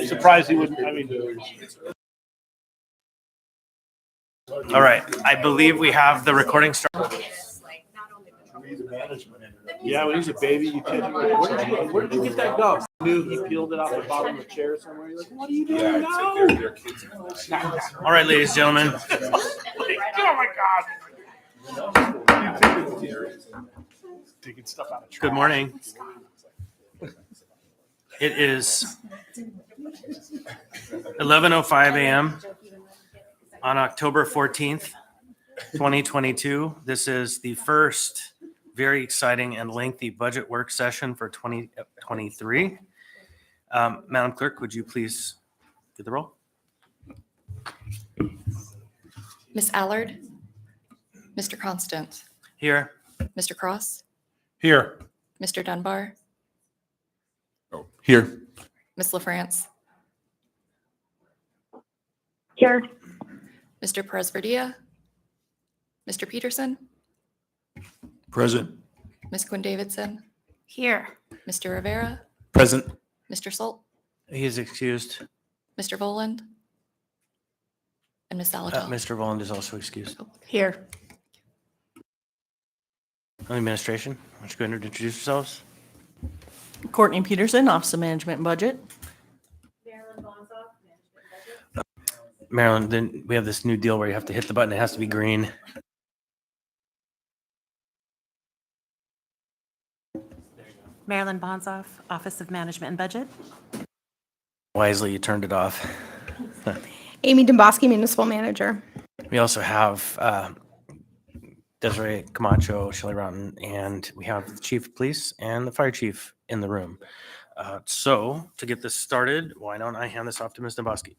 surprised he wouldn't. I mean, All right. I believe we have the recording started. yeah, when he's a baby, you catch him. Where did you get that gum? I knew he peeled it off the bottom of the chair somewhere. You're like, what are you doing? No. All right, ladies and gentlemen. Oh my God. Taking stuff out of trash. Good morning. It is 11:05 a.m. on October 14th, 2022. This is the first very exciting and lengthy budget work session for 2023. Madam Clerk, would you please do the roll? Ms. Allard, Mr. Constant, Here. Mr. Cross, Here. Mr. Dunbar, Oh, here. Ms. LaFrance, Here. Mr. Perez-Verdia, Mr. Peterson, Present. Ms. Quinn Davidson, Here. Mr. Rivera, Present. Mr. Salt, He is excused. Mr. Voland, and Ms. Salatal. Mr. Voland is also excused. Here. Administration, why don't you go ahead and introduce yourselves? Courtney Peterson, Office of Management and Budget. Marilyn, then we have this new deal where you have to hit the button. It has to be green. Marilyn Bonzoff, Office of Management and Budget. Wisely, you turned it off. Amy Domboski, Municipal Manager. We also have Desiree Camacho, Shelley Rotten, and we have the Chief of Police and the Fire Chief in the room. So to get this started, why don't I hand this off to Ms. Domboski?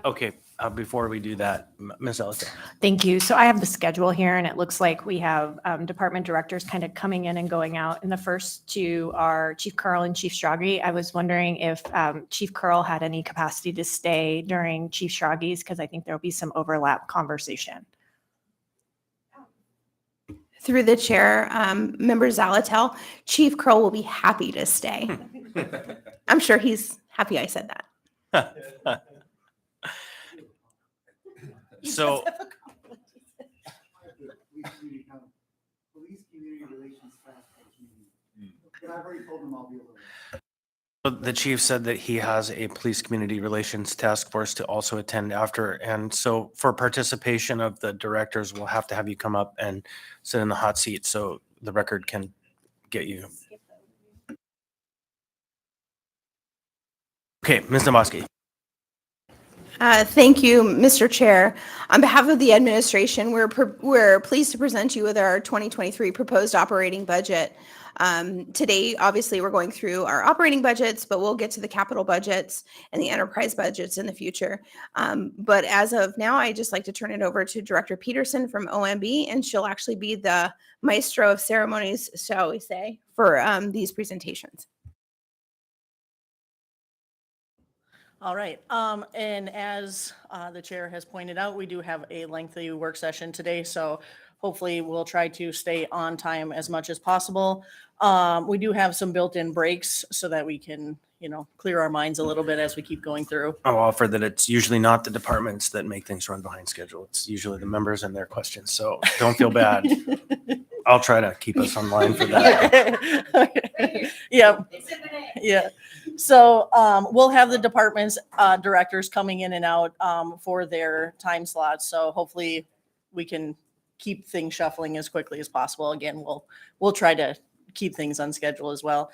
Okay, before we do that, Ms. Ellis. Thank you. So I have the schedule here, and it looks like we have department directors kind of coming in and going out. And the first two are Chief Curl and Chief Stragi. I was wondering if Chief Curl had any capacity to stay during Chief Stragi's, because I think there'll be some overlap conversation. Through the chair, Member Zalatel, Chief Curl will be happy to stay. I'm sure he's happy I said that. So Police community relations task force meeting. But I've already told them I'll be able to. the chief said that he has a police community relations task force to also attend after. And so for participation of the directors, we'll have to have you come up and sit in the hot seat so the record can get you. Okay, Ms. Domboski. Thank you, Mr. Chair. On behalf of the administration, we're pleased to present you with our 2023 proposed operating budget. Today, obviously, we're going through our operating budgets, but we'll get to the capital budgets and the enterprise budgets in the future. But as of now, I just like to turn it over to Director Peterson from OMB, and she'll actually be the maestro of ceremonies, shall we say, for these presentations. All right. And as the chair has pointed out, we do have a lengthy work session today, so hopefully we'll try to stay on time as much as possible. We do have some built-in breaks so that we can, clear our minds a little bit as we keep going through. I'll offer that it's usually not the departments that make things run behind schedule. It's usually the members and their questions. So don't feel bad. I'll try to keep us online for that. Okay. Yeah. Yeah. So we'll have the department's directors coming in and out for their time slots. So hopefully we can keep things shuffling as quickly as possible. Again, we'll try to keep things on schedule as well.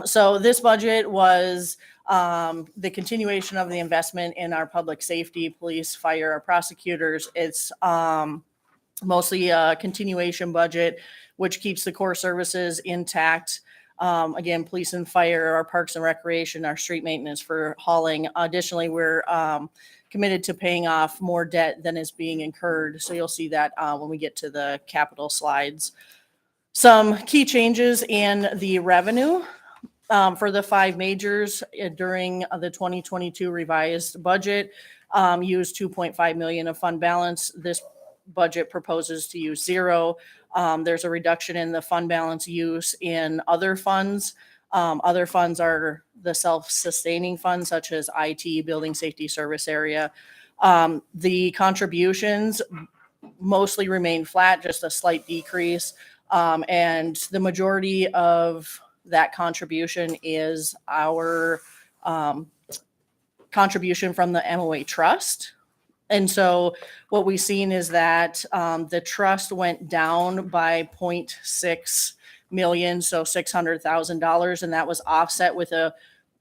So this budget was the continuation of the investment in our public safety, police, fire, our prosecutors. It's mostly a continuation budget, which keeps the core services intact. Again, police and fire, our parks and recreation, our street maintenance for hauling. Additionally, we're committed to paying off more debt than is being incurred. So you'll see that when we get to the capital slides. Some key changes in the revenue for the five majors during the 2022 revised budget used $2.5 million of fund balance. This budget proposes to use $0. There's a reduction in the fund balance use in other funds. Other funds are the self-sustaining funds such as IT, building safety service area. The contributions mostly remain flat, just a slight decrease. And the majority of that contribution is our contribution from the MOA trust. And so what we've seen is that the trust went down by 0.6 million, so $600,000, and that was offset with a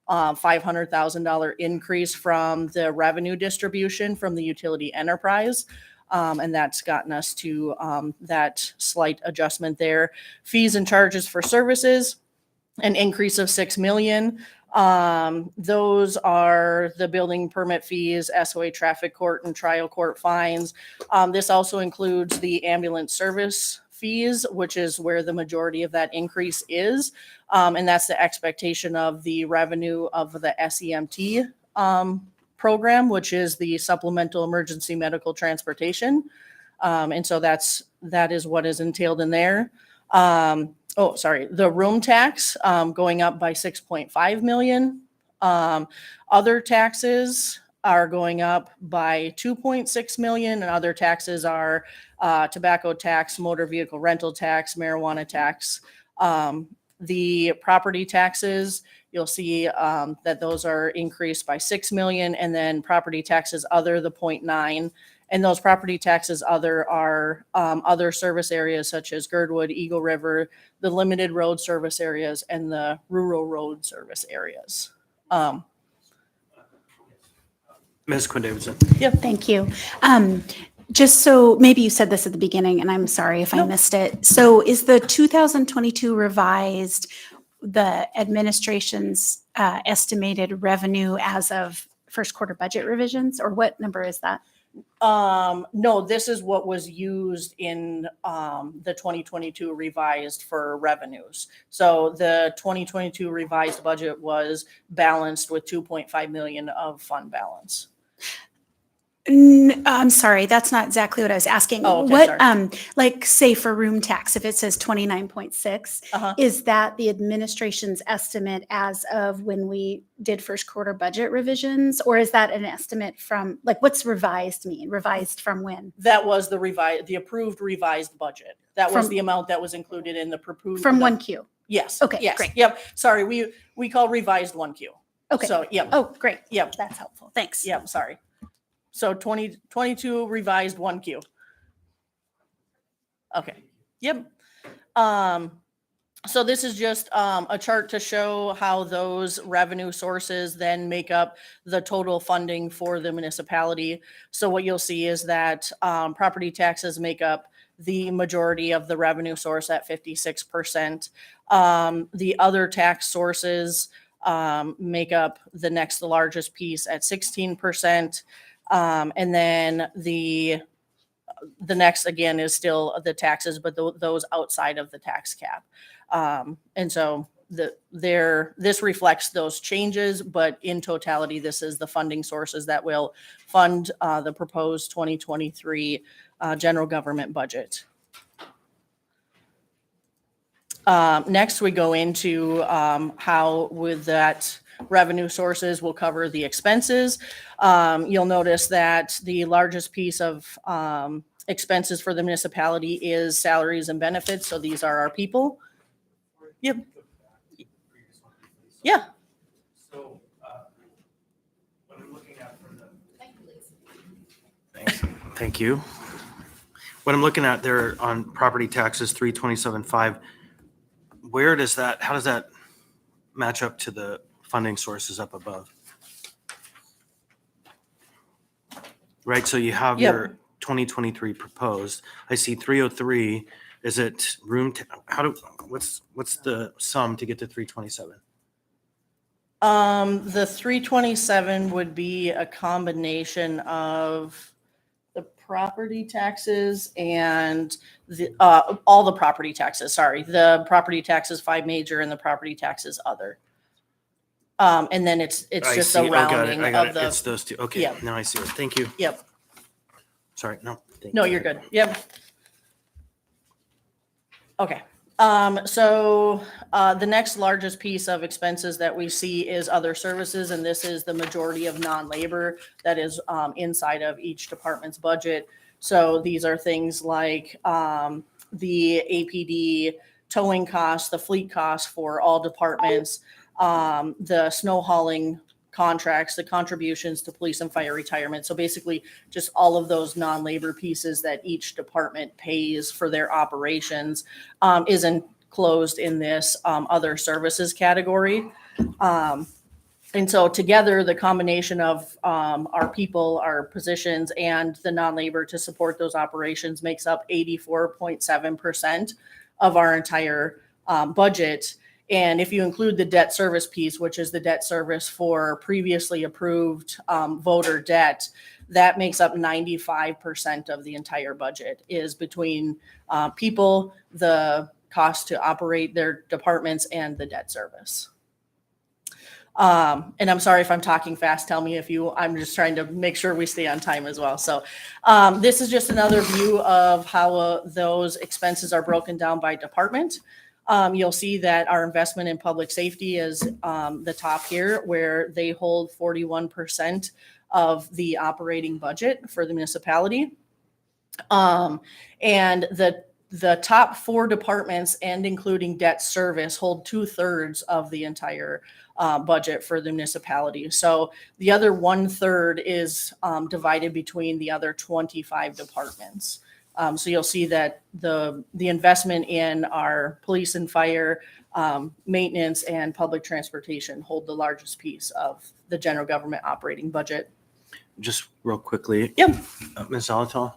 $500,000 increase from the revenue distribution from the utility enterprise. And that's gotten us to that slight adjustment there. Fees and charges for services, an increase of 6 million. Those are the building permit fees, SOA traffic court and trial court fines. This also includes the ambulance service fees, which is where the majority of that increase is. And that's the expectation of the revenue of the SEMT program, which is the Supplemental Emergency Medical Transportation. And so that is what is entailed in there. The room tax going up by 6.5 million. Other taxes are going up by 2.6 million, and other taxes are tobacco tax, motor vehicle rental tax, marijuana tax. The property taxes, you'll see that those are increased by 6 million, and then property taxes other, the 0.9. And those property taxes other are other service areas such as Gerdwood, Eagle River, the limited road service areas, and the rural road service areas. Ms. Quinn Davidson. Thank you. Just so maybe you said this at the beginning, and I'm sorry if I missed it. So is the 2022 revised the administration's estimated revenue as of first quarter budget revisions, or what number is that? No, this is what was used in the 2022 revised for revenues. So the 2022 revised budget was balanced with 2.5 million of fund balance. I'm sorry, that's not exactly what I was asking. Oh, okay, what, sorry. like say for room tax, if it says 29.6, Uh-huh. is that the administration's estimate as of when we did first quarter budget revisions? Or is that an estimate from, like, what's revised mean? Revised from when? That was the approved revised budget. That was From- the amount that was included in the proposed. From 1Q? Yes. Okay, yes, great. Yep. Sorry, we call revised 1Q. Okay. So, yep. Oh, great. Yep. That's helpful. Thanks. Yep. Sorry. So 2022 revised 1Q. Okay. Yep. So this is just a chart to show how those revenue sources then make up the total funding for the municipality. So what you'll see is that property taxes make up the majority of the revenue source at 56%. The other tax sources make up the next largest piece at 16%. And then the next again is still the taxes, but those outside of the tax cap. And so this reflects those changes, but in totality, this is the funding sources that will fund the proposed 2023 general government budget. Next, we go into how with that revenue sources will cover the expenses. You'll notice that the largest piece of expenses for the municipality is salaries and benefits. So these are our people. Yep. Yeah. So, what I'm looking at for the. Thank you. What I'm looking at there on property taxes, 327.5, where does that, how does that match up to the funding sources up above? Right, so you have Yep. your 2023 proposed. I see 303. Is it what's the sum to get to 327? The 327 would be a combination of the property taxes and the all the property taxes. Sorry, the property taxes 5 major and the property taxes other. And then it's I just see. a Oh, got it. rounding I got of it. the. It's those two. Okay, Yep. now I see it. Thank you. Yep. Sorry, no. Thank No, you. you're good. Yep. Okay. The next largest piece of expenses that we see is other services, and this is the majority of non-labor that is inside of each department's budget. So these are things like the APD towing costs, the fleet costs for all departments, the snow hauling contracts, the contributions to police and fire retirement. So basically just all of those non-labor pieces that each department pays for their operations is enclosed in this other services category. And so together, the combination of our people, our positions, and the non-labor to support those operations makes up 84.7% of our entire budget. And if you include the debt service piece, which is the debt service for previously approved voter debt, that makes up 95% of the entire budget is between people, the cost to operate their departments, and the debt service. And I'm sorry if I'm talking fast. Tell me if I'm just trying to make sure we stay on time as well. So this is just another view of how those expenses are broken down by department. You'll see that our investment in public safety is the top here, where they hold 41% of the operating budget for the municipality. And the top 4 departments, and including debt service, hold 2/3 of the entire budget for the municipality. So the other 1/3 is divided between the other 25 departments. So you'll see that the investment in our police and fire, maintenance, and public transportation hold the largest piece of the general government operating budget. Just real quickly. Yep. Ms. Zalatal?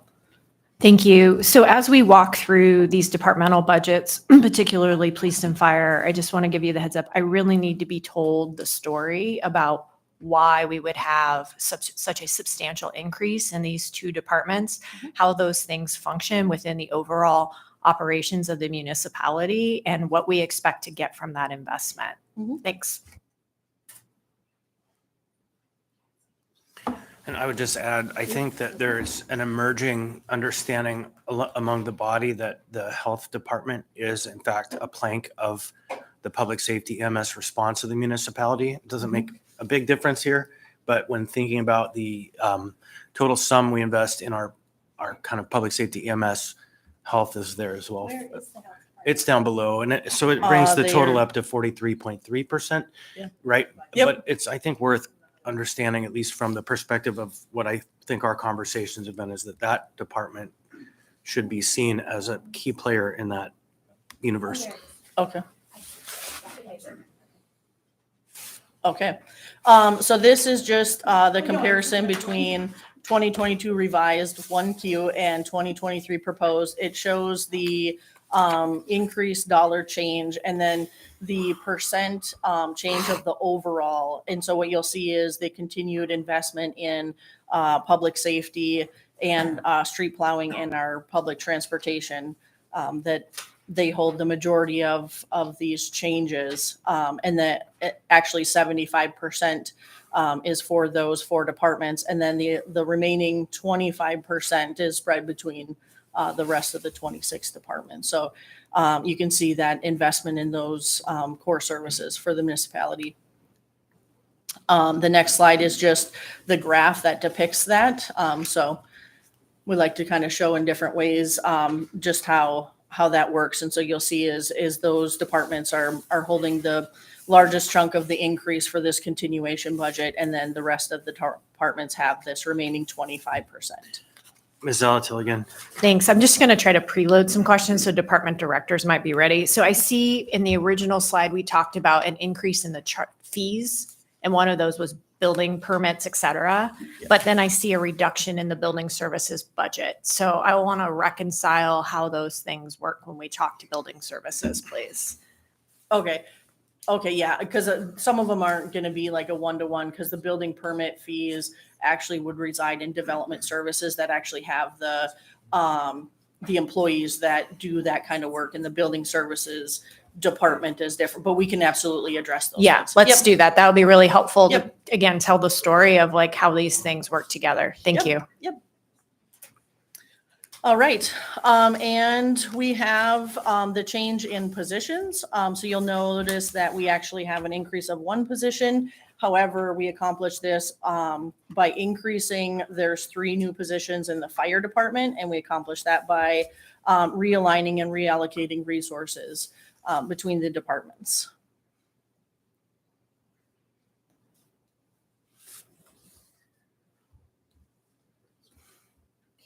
Thank you. So as we walk through these departmental budgets, particularly police and fire, I just want to give you the heads up. I really need to be told the story about why we would have such a substantial increase in these 2 departments, how those things function within the overall operations of the municipality, and what we expect to get from that investment. Thanks. And I would just add, I think that there's an emerging understanding among the body that the health department is in fact a plank of the public safety EMS response of the municipality. It doesn't make a big difference here, but when thinking about the total sum we invest in our kind of public safety EMS, health is there as well. It's down below, and so it brings the total up to 43.3%, right? Yep. But it's, I think, worth understanding, at least from the perspective of what I think our conversations have been, is that department should be seen as a key player in that universe. Okay. Okay. So this is just the comparison between 2022 revised 1Q and 2023 proposed. It shows the increased dollar change and then the percent change of the overall. And so what you'll see is the continued investment in public safety and street plowing and our public transportation that they hold the majority of these changes. And that actually 75% is for those 4 departments. And then the remaining 25% is spread between the rest of the 26 departments. So you can see that investment in those core services for the municipality. The next slide is just the graph that depicts that. So we like to kind of show in different ways just how that works. And so you'll see is those departments are holding the largest chunk of the increase for this continuation budget. And then the rest of the departments have this remaining 25%. Ms. Zalatil again. Thanks. I'm just going to try to preload some questions so department directors might be ready. So I see in the original slide, we talked about an increase in the fees, and one of those was building permits, et cetera. But then I see a reduction in the building services budget. So I want to reconcile how those things work when we talk to building services, please. Okay, yeah, because some of them aren't going to be like a 1-to-1, because the building permit fees actually would reside in development services that actually have the employees that do that kind of work, and the building services department is different, but we can absolutely address those. Yeah, things. let's do that. That would be really helpful to, Yep. again, tell the story of like how these things work together. Thank you. Yep. All right, and we have the change in positions. So you'll notice that we actually have an increase of one position. However, we accomplished this by increasing, there's 3 new positions in the fire department, and we accomplished that by realigning and reallocating resources between the departments.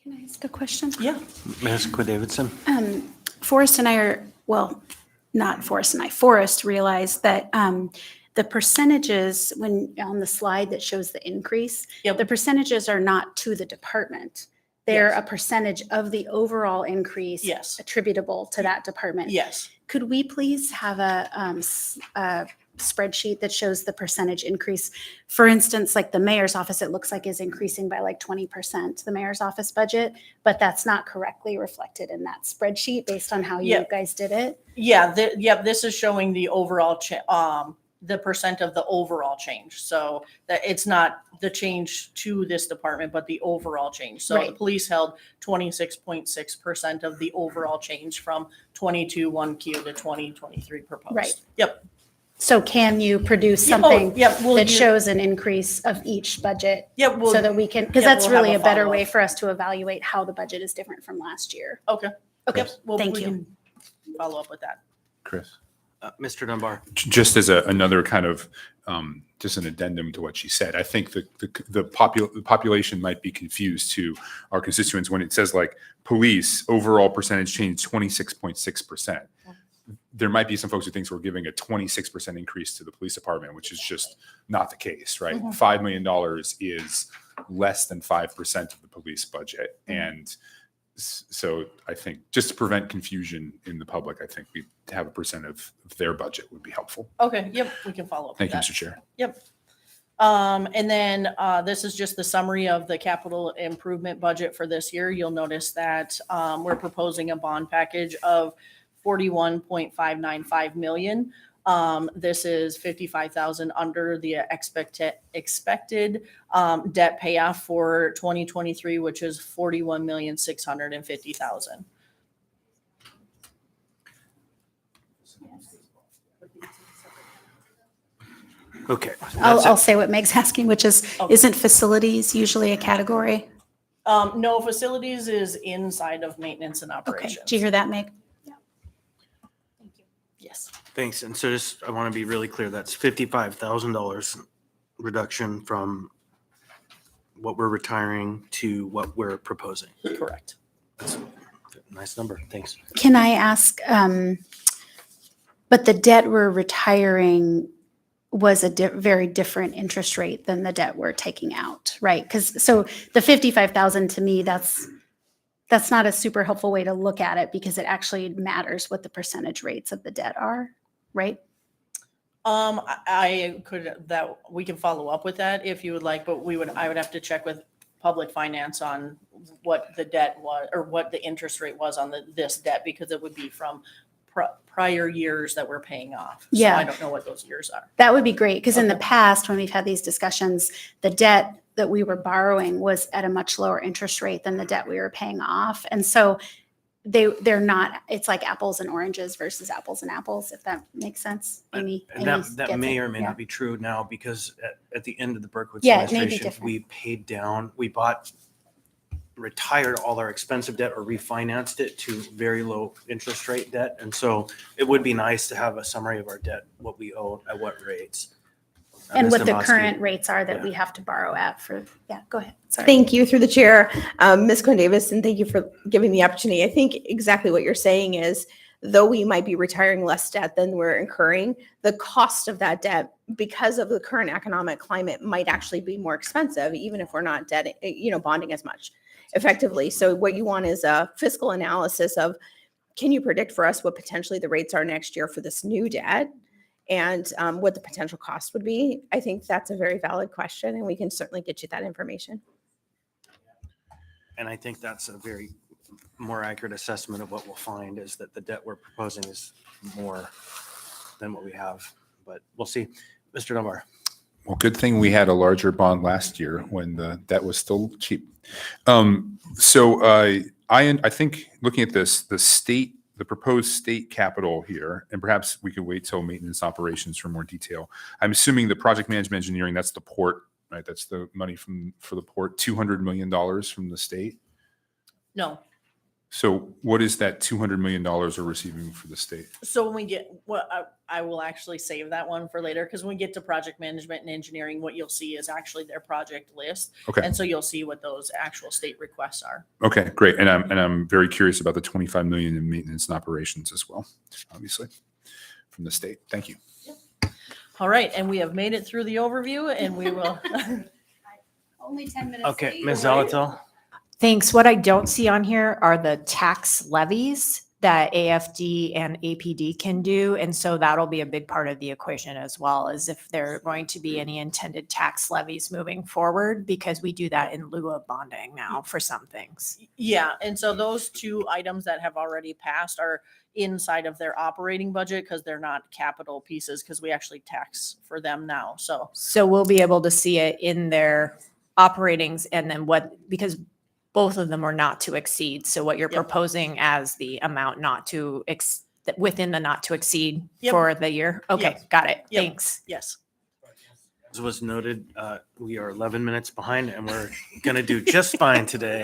Can I ask a question? Yeah. Ms. Quinn Davidson? Forrest and I are, well, not Forrest and I, Forrest realized that the percentages, when on the slide that shows the increase, Yep. the percentages are not to the department. They're Yes. a percentage of the overall increase Yes. attributable to that department. Yes. Could we please have a spreadsheet that shows the percentage increase? For instance, like the mayor's office, it looks like is increasing by like 20%, the mayor's office budget, but that's not correctly reflected in that spreadsheet based on how you Yeah. guys did it. Yeah, this is showing the overall, the percent of the overall change. So that it's not the change to this department, but the overall change. So the Right. police held 26.6% of the overall change from 22 1Q to 2023 proposed. Right. Yep. So can you produce Yeah, oh, something yep, we'll that use- shows an increase of each budget Yep. so that we can, because yeah, that's we'll have really a a better follow-up. way for us to evaluate how the budget is different from last year. Okay. Okay, Yep, well, thank we you. can follow up with that. Chris. Mr. Dunbar? Just as another kind of, just an addendum to what she said, I think the population might be confused to our constituents when it says like police overall percentage change 26.6%. There might be some folks who thinks we're giving a 26% increase to the police department, which is just not the case, right? Mhm. $5 million is less than 5% of the police budget. And so I think just to prevent confusion in the public, I think we have a percent of their budget would be helpful. Okay, yep, we can follow up with Thank you, that. Mr. Chair. Yep. And then this is just the summary of the capital improvement budget for this year. You'll notice that we're proposing a bond package of 41.595 million. This is 55,000 under the expected debt payoff for 2023, which is 41,650,000. Okay. I'll say what Meg's asking, which is, Okay. isn't facilities usually a category? No, facilities is inside of maintenance and Okay, operations. did you hear that, Meg? Yes. Thanks. And so just, I want to be really clear, that's $55,000 reduction from what we're retiring to what we're proposing. Correct. That's a nice number. Thanks. Can I ask, but the debt we're retiring was a very different interest rate than the debt we're taking out, right? Because so the 55,000 to me, that's not a super helpful way to look at it because it actually matters what the percentage rates of the debt are, right? I could, that, we can follow up with that if you would like, but I would have to check with public finance on what the debt was, or what the interest rate was on this debt, because it would be from prior years that we're paying off. Yeah. So I don't know what those years are. That would be great, because in the Okay. past, when we've had these discussions, the debt that we were borrowing was at a much lower interest rate than the debt we were paying off. And so they're not, it's like apples and oranges versus apples and apples, if that makes sense. Amy. And Amy that gets may it. or may Yeah. not be true now, because at the end of the Berkowitz Yeah, it may be administration, different. we paid down, retired all our expensive debt or refinanced it to very low interest rate debt. And so it would be nice to have a summary of our debt, what we owe at what rates. And Ms. what the Dombrowski. current rates are that Yeah. we have to borrow at for, yeah, go ahead. Sorry. Thank you through the chair, Ms. Quinn Davis, and thank you for giving the opportunity. I think exactly what you're saying is, though we might be retiring less debt than we're incurring, the cost of that debt, because of the current economic climate, might actually be more expensive, even if we're not bonding as much effectively. So what you want is a fiscal analysis of, can you predict for us what potentially the rates are next year for this new debt? And what the potential cost would be? I think that's a very valid question, and we can certainly get you that information. And I think that's a very more accurate assessment of what we'll find, is that the debt we're proposing is more than what we have, but we'll see. Mr. Dunbar. Well, good thing we had a larger bond last year when the debt was still cheap. So I think looking at this, the proposed state capital here, and perhaps we could wait till maintenance operations for more detail. I'm assuming the project management engineering, that's the port, right? That's the money for the port, $200 million from the state. No. So what is that $200 million we're receiving for the state? So when we get, I will actually save that one for later, because when we get to project management and engineering, what you'll see is actually their project list. Okay. And so you'll see what those actual state requests are. Okay, great. And I'm very curious about the 25 million in maintenance and operations as well, obviously, from the state. Thank you. All right, and we have made it through the overview, and we will. Only 10 minutes. Okay, Ms. Zalato. Thanks. What I don't see on here are the tax levies that AFD and APD can do. And so that'll be a big part of the equation as well, as if there are going to be any intended tax levies moving forward, because we do that in lieu of bonding now for some things. Yeah, and so those two items that have already passed are inside of their operating budget, because they're not capital pieces, because we actually tax for them now. So we'll be able to see it in their operatings, and then because both of them are not to exceed. So what you're Yep. proposing as the amount not to within the not to exceed Yep. for the year. Okay, Yep. got it. Yep. Thanks. Yes. As was noted, we are 11 minutes behind, and we're going to do just fine today.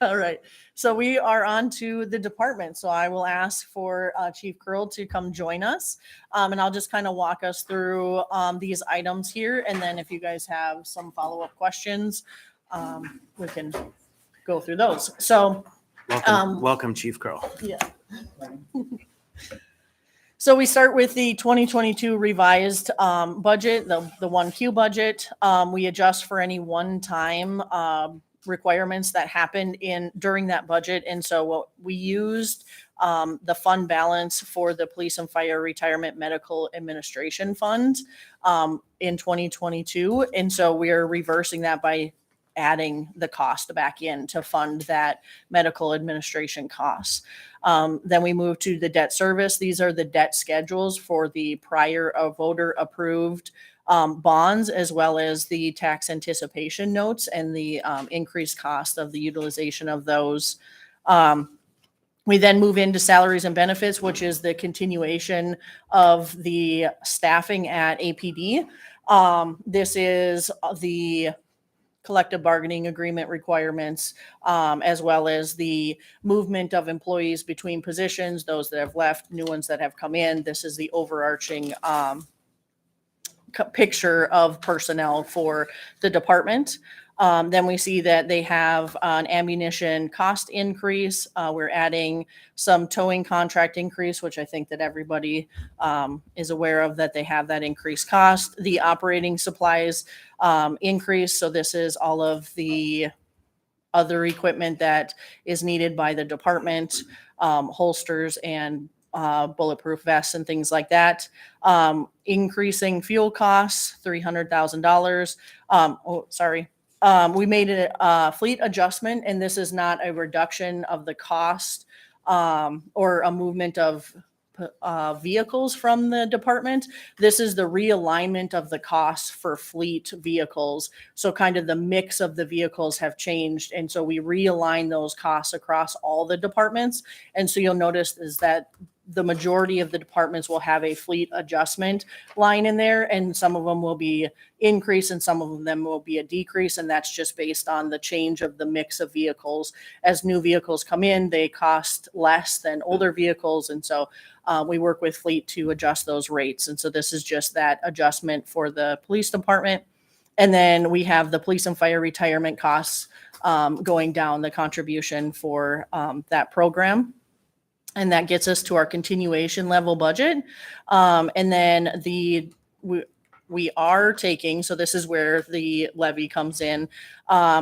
All right. So we are on to the department. So I will ask for Chief Curl to come join us. And I'll just kind of walk us through these items here. And then if you guys have some follow-up questions, we can go through those. So, Welcome, Chief Crow. yeah. So we start with the 2022 revised budget, the 1Q budget. We adjust for any one-time requirements that happened during that budget. And so what we used the fund balance for the Police and Fire Retirement Medical Administration Fund in 2022. And so we're reversing that by adding the cost back in to fund that medical administration costs. Then we move to the debt service. These are the debt schedules for the prior voter approved bonds, as well as the tax anticipation notes and the increased cost of the utilization of those. We then move into salaries and benefits, which is the continuation of the staffing at APD. This is the collective bargaining agreement requirements, as well as the movement of employees between positions, those that have left, new ones that have come in. This is the overarching picture of personnel for the department. Then we see that they have an ammunition cost increase. We're adding some towing contract increase, which I think that everybody is aware of, that they have that increased cost. The operating supplies increase. So this is all of the other equipment that is needed by the department, holsters and bulletproof vests and things like that. Increasing fuel costs, $300,000. We made a fleet adjustment, and this is not a reduction of the cost or a movement of vehicles from the department. This is the realignment of the costs for fleet vehicles. So kind of the mix of the vehicles have changed. And so we realign those costs across all the departments. And so you'll notice is that the majority of the departments will have a fleet adjustment line in there, and some of them will be increase and some of them will be a decrease. And that's just based on the change of the mix of vehicles. As new vehicles come in, they cost less than older vehicles. And so we work with fleet to adjust those rates. And so this is just that adjustment for the police department. And then we have the police and fire retirement costs going down, the contribution for that program. And that gets us to our continuation level budget. And then we are taking, so this is where the levy comes in.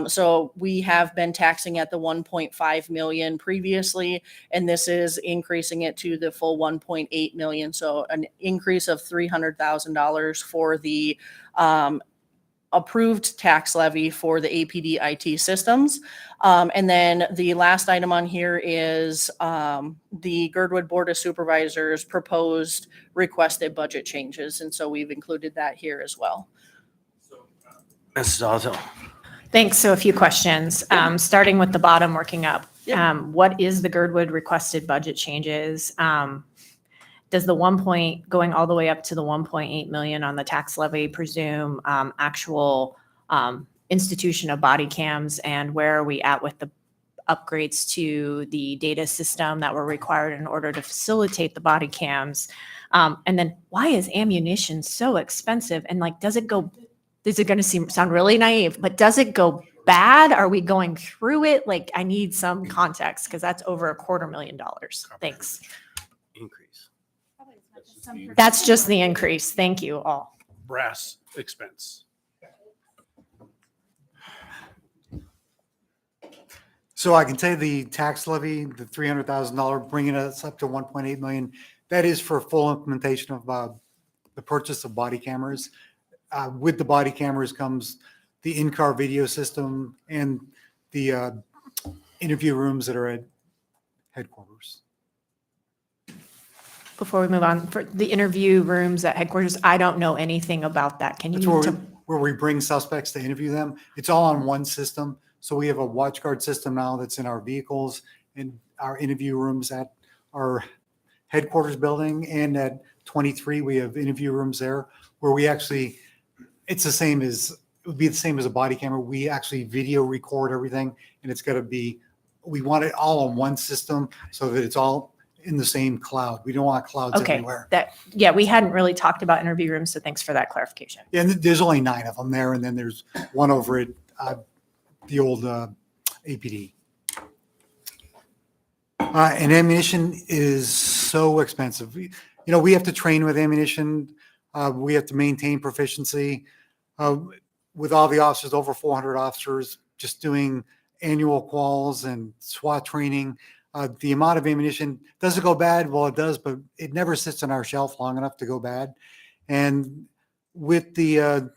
So we have been taxing at the 1.5 million previously, and this is increasing it to the full 1.8 million. So an increase of $300,000 for the approved tax levy for the APD IT systems. And then the last item on here is the Gerdwood Board of Supervisors proposed requested budget changes. And so we've included that here as well. Mrs. Zalato. Thanks. So a few questions, starting with the bottom, working up. Yep. What is the Gerdwood requested budget changes? Does the going all the way up to the 1.8 million on the tax levy presume actual institution of body cams? And where are we at with the upgrades to the data system that were required in order to facilitate the body cams? And then why is ammunition so expensive? And like, is it going to sound really naive, but does it go bad? Are we going through it? Like, I need some context because that's over $250,000. Thanks. Increase. That's just the increase. Thank you all. Brass expense. So I can tell you the tax levy, the $300,000, bringing us up to 1.8 million. That is for full implementation of the purchase of body cameras. With the body cameras comes the in-car video system and the interview rooms that are at headquarters. Before we move on, for the interview rooms at headquarters, I don't know anything about that. Can That's you? where we bring suspects to interview them. It's all on one system. So we have a watch guard system now that's in our vehicles and our interview rooms at our headquarters building, and at 23 we have interview rooms there where we actually, it would be the same as a body camera. We actually video record everything, and it's got to be, we want it all on one system so that it's all in the same cloud. We don't want clouds Okay, everywhere. we hadn't really talked about interview rooms, so thanks for that clarification. Yeah, and there's only 9 of them there, and then there's one over at the old APD. And ammunition is so expensive. We have to train with ammunition. We have to maintain proficiency. With all the officers, over 400 officers, just doing annual quals and SWAT training. The amount of ammunition, does it go bad? Well, it does, but it never sits on our shelf long enough to go bad. And with the,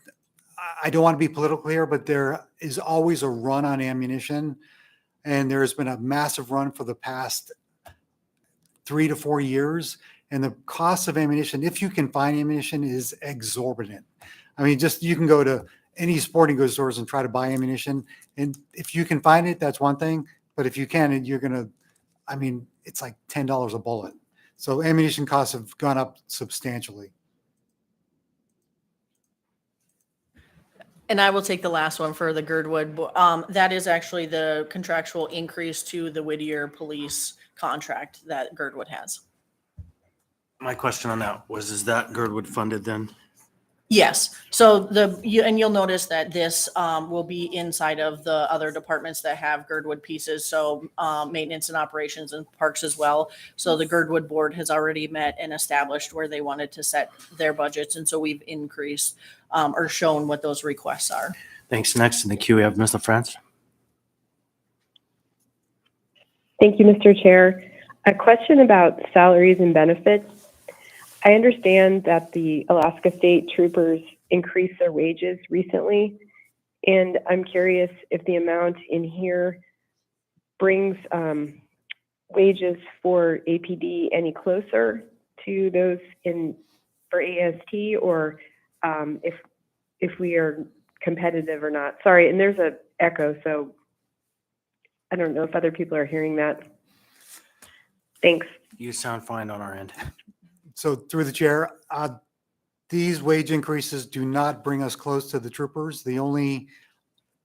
I don't want to be political here, but there is always a run on ammunition. And there's been a massive run for the past 3 to 4 years. And the cost of ammunition, if you can find ammunition, is exorbitant. I mean, you can go to any sporting goods stores and try to buy ammunition. And if you can find it, that's one thing. But if you can't, it's like $10 a bullet. So ammunition costs have gone up substantially. And I will take the last one for the Gerdwood. That is actually the contractual increase to the Whittier police contract that Gerdwood has. My question on that was, is that Gerdwood funded then? Yes. So you'll notice that this will be inside of the other departments that have Gerdwood pieces. So maintenance and operations and parks as well. So the Gerdwood board has already met and established where they wanted to set their budgets. And so we've increased or shown what those requests are. Thanks. Next in the queue, we have Ms. LaFrance. Thank you, Mr. Chair. A question about salaries and benefits. I understand that the Alaska State Troopers increased their wages recently, and I'm curious if the amount in here brings wages for APD any closer to those for AST, or if we are competitive or not. Sorry, and there's an echo, so I don't know if other people are hearing that. Thanks. You sound fine on our end. So through the chair, these wage increases do not bring us close to the troopers. The only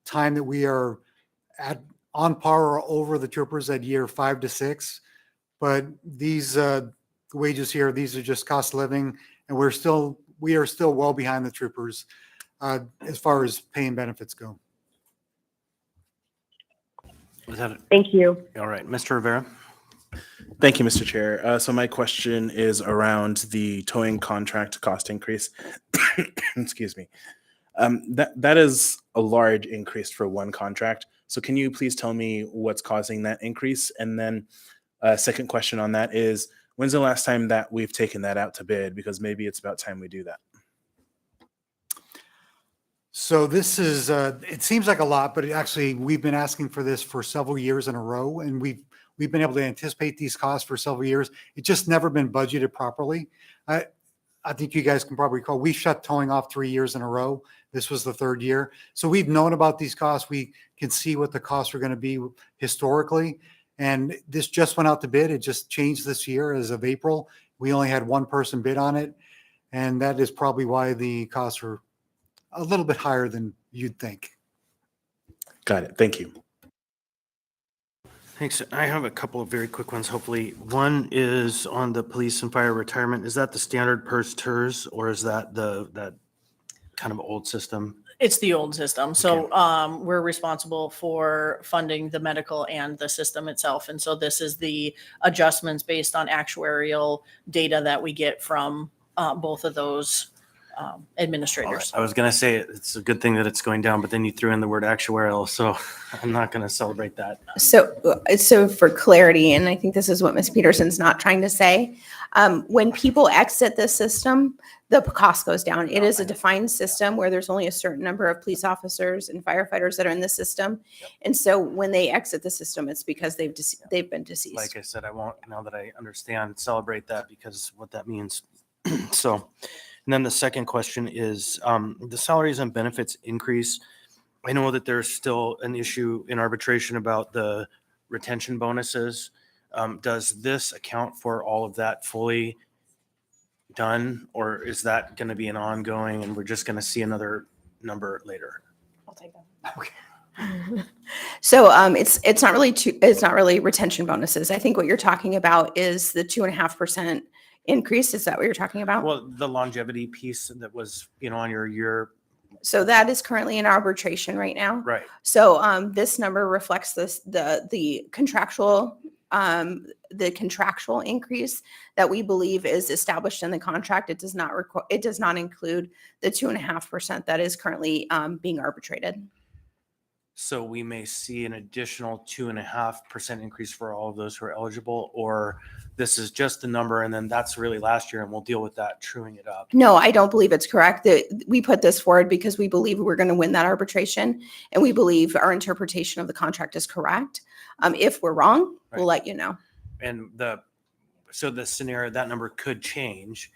time that we are on par or over the troopers at year 5 to 6, but these wages here, these are just cost of living, and we are still well behind the troopers as far as pay and benefits go. Was that it? Thank you. All right, Mr. Rivera. Thank you, Mr. Chair. So my question is around the towing contract cost increase. Excuse me. That is a large increase for one contract. So can you please tell me what's causing that increase? And then a second question on that is, when's the last time that we've taken that out to bid? Because maybe it's about time we do that. So this is, it seems like a lot, but actually we've been asking for this for several years in a row, and we've been able to anticipate these costs for several years. It's just never been budgeted properly. I think you guys can probably recall, we shut towing off 3 years in a row. This was the third year. So we've known about these costs. We can see what the costs are going to be historically. And this just went out to bid. It just changed this year as of April. We only had one person bid on it. And that is probably why the costs are a little bit higher than you'd think. Got it. Thank you. Thanks. I have a couple of very quick ones, hopefully. One is on the police and fire retirement. Is that the standard PERS TERS, or is that that kind of old system? It's the old system. So we're responsible for funding the medical and the system itself. And so this is the adjustments based on actuarial data that we get from both of those administrators. I was going to say it's a good thing that it's going down, but then you threw in the word actuarial, so I'm not going to celebrate that. So for clarity, and I think this is what Ms. Peterson's not trying to say, when people exit the system, the cost goes down. It is a defined system where there's only a certain number of police officers and firefighters that are in the system. And so when they exit the system, it's because they've been deceased. Like I said, I won't, now that I understand, celebrate that because what that means. So, and then the second question is the salaries and benefits increase. I know that there's still an issue in arbitration about the retention bonuses. Does this account for all of that fully done, or is that going to be an ongoing and we're just going to see another number later? I'll take that. Okay. So it's not really retention bonuses. I think what you're talking about is the 2.5% increase. Is that what you're talking about? Well, the longevity piece that was, on your year. So that is currently in arbitration right now. Right. So this number reflects the contractual increase that we believe is established in the contract. It does not include the 2.5% that is currently being arbitrated. So we may see an additional 2.5% increase for all of those who are eligible, or this is just the number and then that's really last year and we'll deal with that, truing it up. No, I don't believe it's correct. We put this forward because we believe we're going to win that arbitration and we believe our interpretation of the contract is correct. If we're wrong, Right. we'll let you know. And so the scenario, that number could change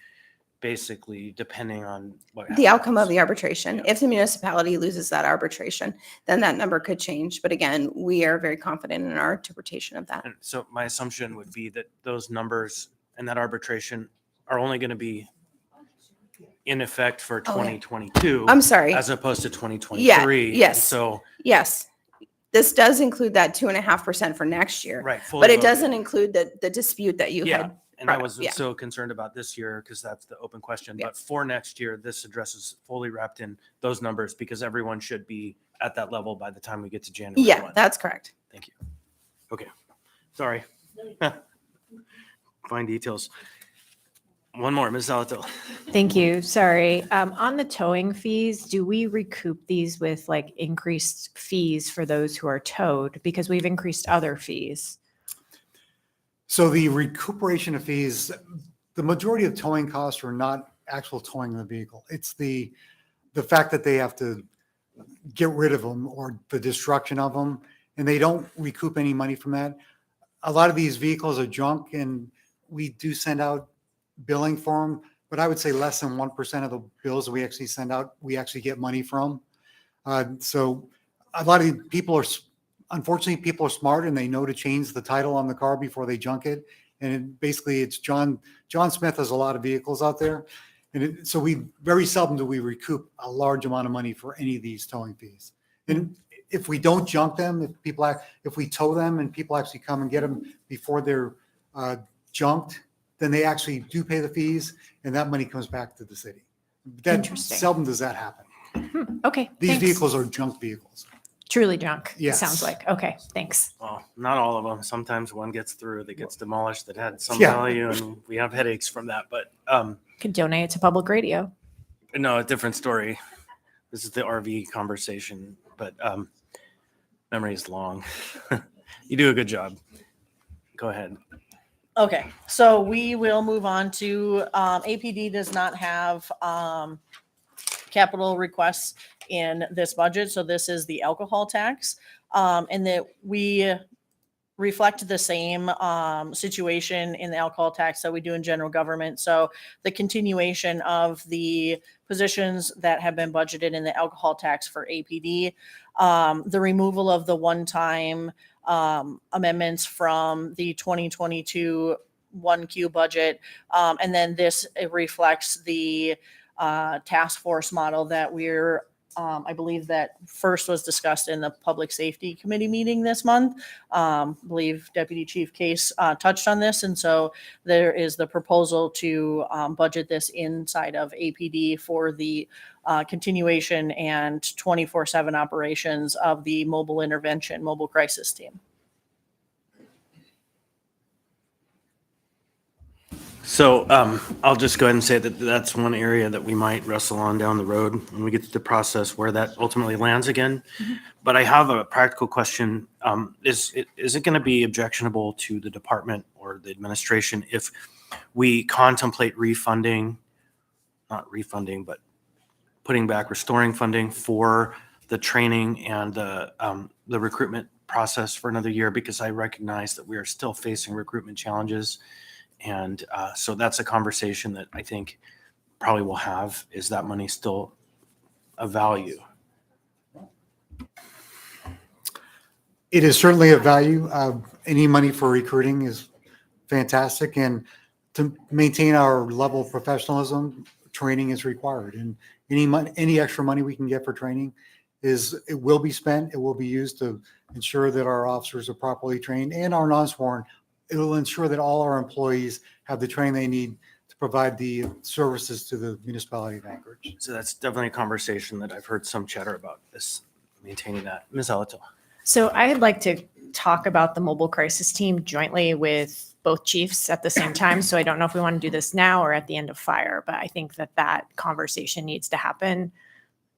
basically depending on what The outcome of happens. the arbitration. Yeah. If the municipality loses that arbitration, then that number could change. But again, we are very confident in our interpretation of that. And so my assumption would be that those numbers and that arbitration are only going to be in effect for Oh, yeah. 2022 I'm sorry. as opposed to 2023. Yeah, yes. And so, Yes. This does include that 2.5% for next year, right. fully but it loaded. doesn't include the dispute that you Yeah. had. And I brought up. wasn't Yeah. so concerned about this year because that's the open question. Yeah. But for next year, this addresses fully wrapped in those numbers because everyone should be at that level by the time we get to January. Yeah, 1. that's correct. Thank you. Okay. Sorry. Fine details. One more, Ms. Salato. Thank you. Sorry. On the towing fees, do we recoup these with like increased fees for those who are towed? Because we've increased other fees. So the recuperation of fees, the majority of towing costs are not actual towing the vehicle. It's the fact that they have to get rid of them or the destruction of them, and they don't recoup any money from that. A lot of these vehicles are junk, and we do send out billing for them, but I would say less than 1% of the bills that we actually send out, we actually get money from. So a lot of people unfortunately, people are smart and they know to change the title on the car before they junk it. And basically it's John Smith has a lot of vehicles out there. And so we very seldom do we recoup a large amount of money for any of these towing fees. And if we don't junk them, if we tow them and people actually come and get them before they're junked, then they actually do pay the fees and that money comes back to the city. That Interesting. seldom does that happen. Okay. These thanks. vehicles are junk vehicles. Truly junk. It Yes. sounds like. Okay. Thanks. Well, not all of them. Sometimes one gets through that gets demolished that had some Yeah. value and we have headaches from that. But Could donate it to public radio. no, a different story. This is the RV conversation, but memory is long. You do a good job. Go ahead. Okay, so we will move on to, APD does not have, capital requests in this budget. So this is the alcohol tax. And that we reflect the same situation in the alcohol tax that we do in general government. So the continuation of the positions that have been budgeted in the alcohol tax for APD, the removal of the one-time amendments from the 2022 1Q budget, and then this it reflects the task force model that we're I believe that first was discussed in the Public Safety Committee meeting this month. I believe Deputy Chief Case touched on this. And so there is the proposal to budget this inside of APD for the continuation and 24/7 operations of the mobile intervention, mobile crisis team. So I'll just go ahead and say that that's one area that we might wrestle on down the road when we get to the process where that ultimately lands again. But I have a practical question. Is it going to be objectionable to the department or the administration if we contemplate refunding, not refunding, but putting back, restoring funding for the training and the recruitment process for another year? Because I recognize that we are still facing recruitment challenges. And so that's a conversation that I think probably we'll have. Is that money still of value? It is certainly of value. Any money for recruiting is fantastic. And to maintain our level of professionalism, training is required. And any extra money we can get for training it will be spent. It will be used to ensure that our officers are properly trained and our non-sworn. It will ensure that all our employees have the training they need to provide the services to the municipality of Anchorage. So that's definitely a conversation that I've heard some chatter about, this maintaining that. Ms. Alato. So I'd like to talk about the mobile crisis team jointly with both chiefs at the same time. So I don't know if we want to do this now or at the end of fire, but I think that conversation needs to happen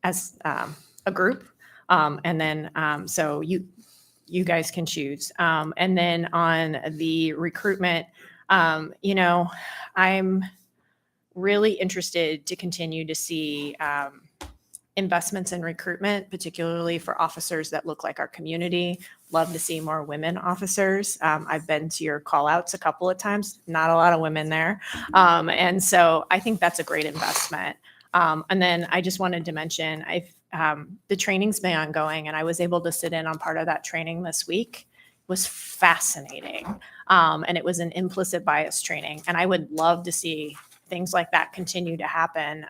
as a group. And then so you guys can choose. And then on the recruitment, I'm really interested to continue to see investments in recruitment, particularly for officers that look like our community. Love to see more women officers. I've been to your call outs a couple of times, not a lot of women there. And so I think that's a great investment. And then I just wanted to mention, the training's been ongoing and I was able to sit in on part of that training this week. It was fascinating. And it was an implicit bias training. And I would love to see things like that continue to happen.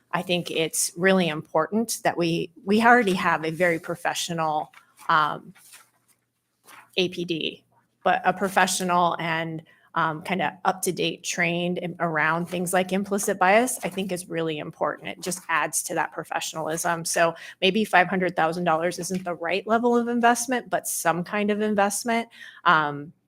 I think it's really important that we already have a very professional APD, but a professional and kind of up-to-date trained around things like implicit bias, I think is really important. It just adds to that professionalism. So maybe $500,000 isn't the right level of investment, but some kind of investment,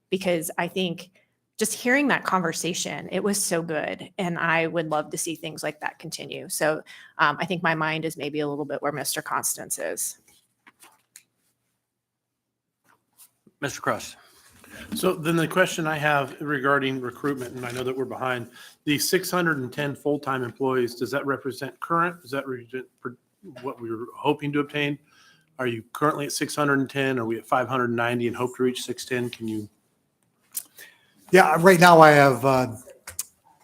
because I think just hearing that conversation, it was so good. And I would love to see things like that continue. So I think my mind is maybe a little bit where Mr. Constance is. Mr. Cross. So then the question I have regarding recruitment, and I know that we're behind, the 610 full-time employees, does that represent current? Does that represent what we were hoping to obtain? Are you currently at 610? Are we at 590 and hope to reach 610? Can you? Yeah, right now I have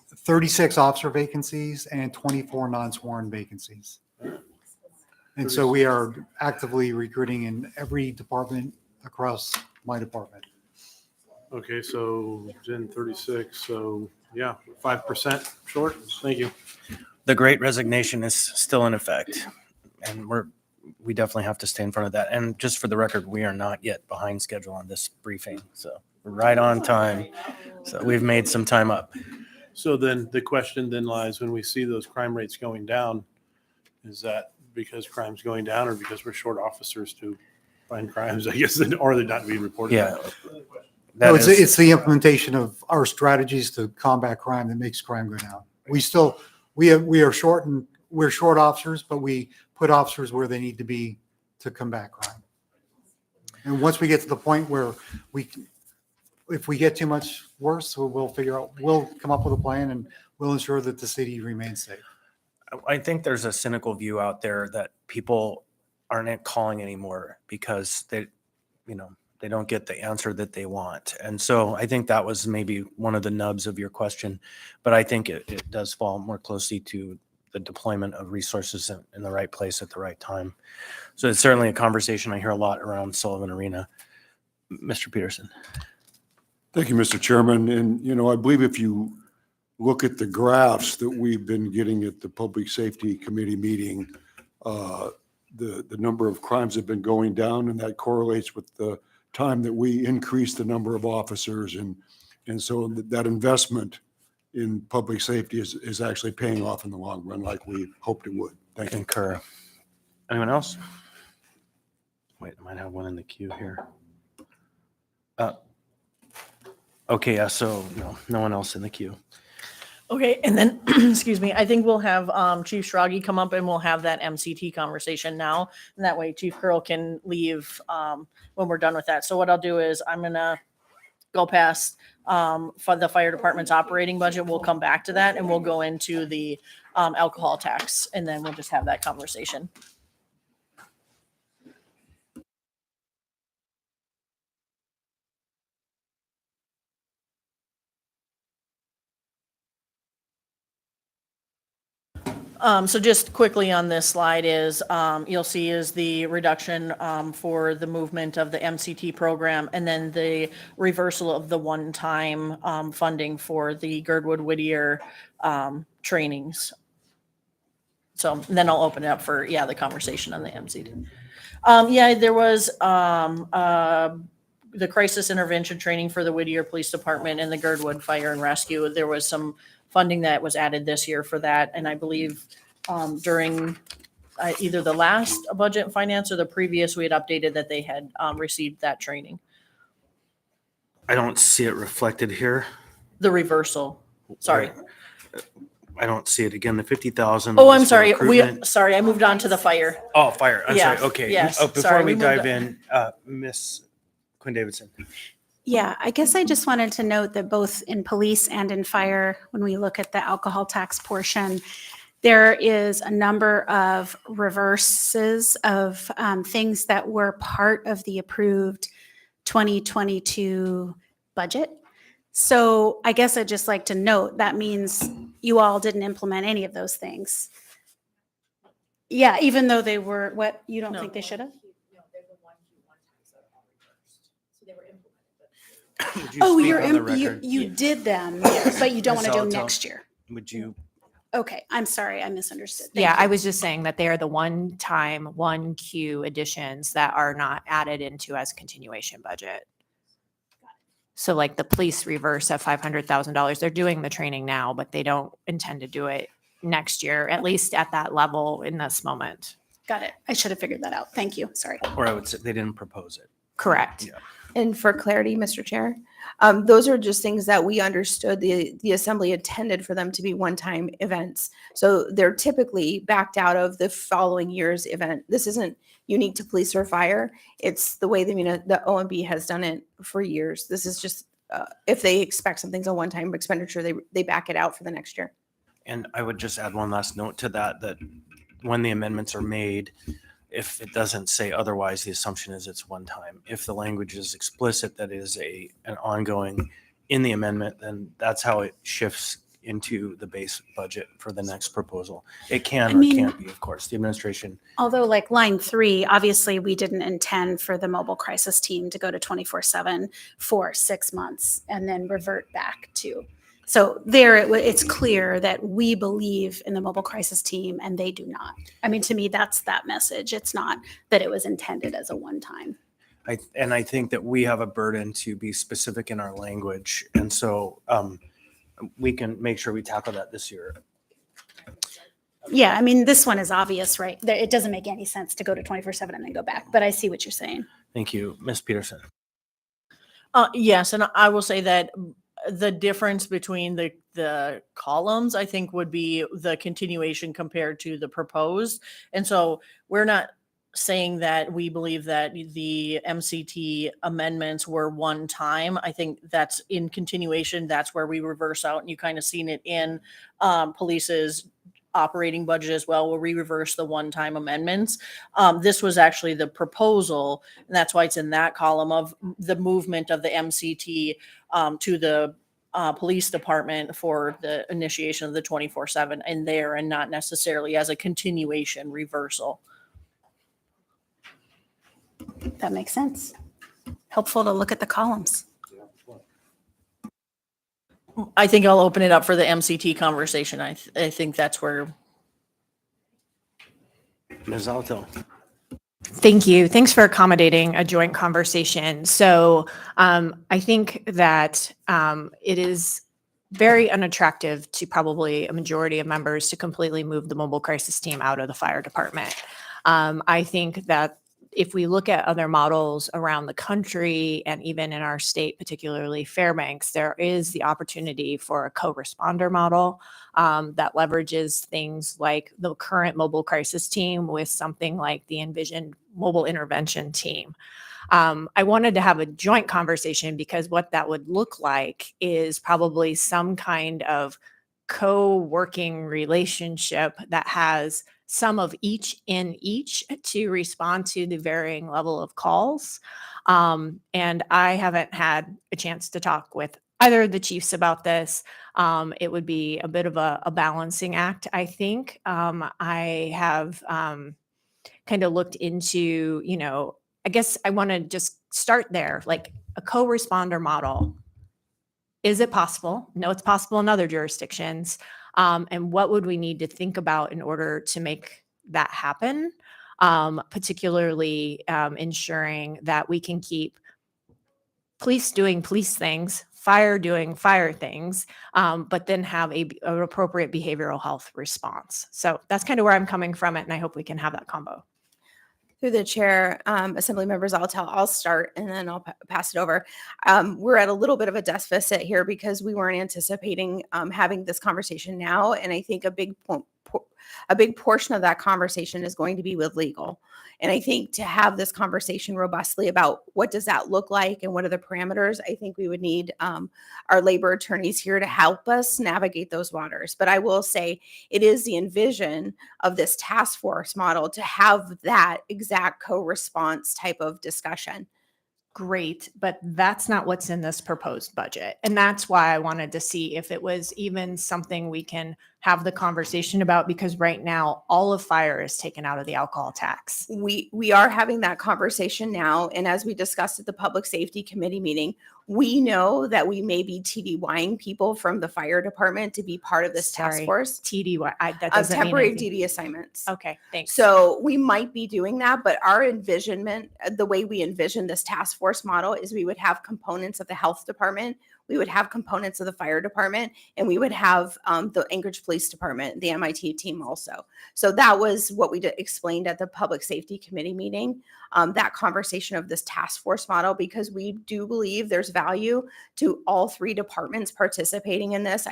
36 officer vacancies and 24 non-sworn vacancies. And so we are actively recruiting in every department across my department. Okay, so then 36, so yeah, 5% short. Thank you. The Great Resignation is still in effect, and we definitely have to stay in front of that. And just for the record, we are not yet behind schedule on this briefing, so we're right on time. So we've made some time up. So then the question then lies, when we see those crime rates going down, is that because crime's going down or because we're short officers to find crimes, I guess, or they're not being reported? Yeah. No, it's the implementation of our strategies to combat crime that makes crime go down. We're short officers, but we put officers where they need to be to combat crime. And once we get to the point where if we get too much worse, we'll come up with a plan and we'll ensure that the city remains safe. I think there's a cynical view out there that people aren't calling anymore because they they don't get the answer that they want. And so I think that was maybe one of the nubs of your question, but I think it does fall more closely to the deployment of resources in the right place at the right time. So it's certainly a conversation I hear a lot around Sullivan Arena. Mr. Peterson. Thank you, Mr. Chairman. And, you know, I believe if you look at the graphs that we've been getting at the Public Safety Committee meeting, the number of crimes have been going down, and that correlates with the time that we increase the number of officers. And so that investment in public safety is actually paying off in the long run like we hoped it would. Thank you. Concur. Anyone else? Wait, I might have one in the queue here. Okay, yeah, so no one else in the queue. Okay, and then, excuse me, I think we'll have Chief Schrage come up and we'll have that MCT conversation now. And that way Chief Curl can leave when we're done with that. So what I'll do is I'm gonna go past for the fire department's operating budget. We'll come back to that and we'll go into the alcohol tax, and then we'll just have that conversation. So just quickly on this slide is, you'll see is the reduction for the movement of the MCT program, and then the reversal of the one-time funding for the Gerdwood Whittier trainings. So then I'll open it up for, the conversation on the MCT. There was the crisis intervention training for the Whittier Police Department and the Gerdwood Fire and Rescue. There was some funding that was added this year for that. And I believe during either the last budget and finance or the previous, we had updated that they had received that training. I don't see it reflected here. The reversal, sorry. I don't see it again, the 50,000. Oh, I'm sorry. I moved on to the fire. Oh, fire. I'm Yeah, sorry. Okay. yes, Before sorry, we we dive moved in, Miss Quinn Davidson. Yeah, I guess I just wanted to note that both in police and in fire, when we look at the alcohol tax portion, there is a number of reverses of things that were part of the approved 2022 budget. So I guess I'd just like to note that means you all didn't implement any of those things. Yeah, even though they were, what, you don't No. think they should have? Would you Oh, speak you're, on the you record? did them, but you don't want to do them Salato. next year. Would you? Okay, I'm sorry, I misunderstood. Thank Yeah, you. I was just saying that they are the one-time, 1Q additions that are not added into as continuation budget. So like the police reverse of $500,000, they're doing the training now, but they don't intend to do it next year, at least at that level in this moment. Got it. I should have figured that out. Thank you. Sorry. Or I would say they didn't propose it. Correct. Yeah. And for clarity, Mr. Chair, those are just things that we understood the assembly intended for them to be one-time events. So they're typically backed out of the following year's event. This isn't unique to police or fire. It's the way the OMB has done it for years. This is just, if they expect something's a one-time expenditure, they back it out for the next year. And I would just add one last note to that, that when the amendments are made, if it doesn't say otherwise, the assumption is it's one time. If the language is explicit, that is an ongoing in the amendment, then that's how it shifts into the base budget for the next proposal. It can or can't be, of course, the administration. Although like line 3, obviously we didn't intend for the mobile crisis team to go to 24/7 for 6 months and then revert back to. So there, it's clear that we believe in the mobile crisis team and they do not. I mean, to me, that's that message. It's not that it was intended as a one-time. I think that we have a burden to be specific in our language. And so we can make sure we tackle that this year. Yeah, I mean, this one is obvious, right? It doesn't make any sense to go to 24/7 and then go back, but I see what you're saying. Thank you. Ms. Peterson. Yes, and I will say that the difference between the columns, I think, would be the continuation compared to the proposed. And so we're not saying that we believe that the MCT amendments were one time. I think that's in continuation. That's where we reverse out, and you kind of seen it in police's operating budget as well, where we reverse the one-time amendments. This was actually the proposal, and that's why it's in that column of the movement of the MCT to the police department for the initiation of the 24/7 in there, and not necessarily as a continuation reversal. That makes sense. Helpful to look at the columns. I think I'll open it up for the MCT conversation. I think that's where. Ms. Alto. Thank you. Thanks for accommodating a joint conversation. So I think that it is very unattractive to probably a majority of members to completely move the mobile crisis team out of the fire department. I think that if we look at other models around the country and even in our state, particularly Fairbanks, there is the opportunity for a co-responder model that leverages things like the current mobile crisis team with something like the envisioned mobile intervention team. I wanted to have a joint conversation because what that would look like is probably some kind of co-working relationship that has some of each in each to respond to the varying level of calls. And I haven't had a chance to talk with either of the chiefs about this. It would be a bit of a balancing act, I think. I have kind of looked into, I guess I want to just start there, like a co-responder model. Is it possible? No, it's possible in other jurisdictions. And what would we need to think about in order to make that happen? Particularly ensuring that we can keep police doing police things, fire doing fire things, but then have an appropriate behavioral health response. So that's kind of where I'm coming from it, and I hope we can have that combo. Through the chair, Assembly members, I'll start and then I'll pass it over. We're at a little bit of a deficit here because we weren't anticipating having this conversation now. And I think a big portion of that conversation is going to be with legal. And I think to have this conversation robustly about what does that look like and what are the parameters, I think we would need our labor attorneys here to help us navigate those waters. But I will say it is the envision of this task force model to have that exact co-response type of discussion. Great, but that's not what's in this proposed budget. And that's why I wanted to see if it was even something we can have the conversation about, because right now all of fire is taken out of the alcohol tax. We are having that conversation now. And as we discussed at the Public Safety Committee meeting, we know that we may be TDYing people from the fire department to be part of this task Sorry, force. TDY, that doesn't mean Temporary anything. DD assignments. Okay, thanks. So we might be doing that, but our envisionment, the way we envision this task force model is we would have components of the health department, we would have components of the fire department, and we would have the Anchorage Police Department, the MIT team also. So that was what we explained at the Public Safety Committee meeting, that conversation of this task force model, because we do believe there's value to all three departments participating in this.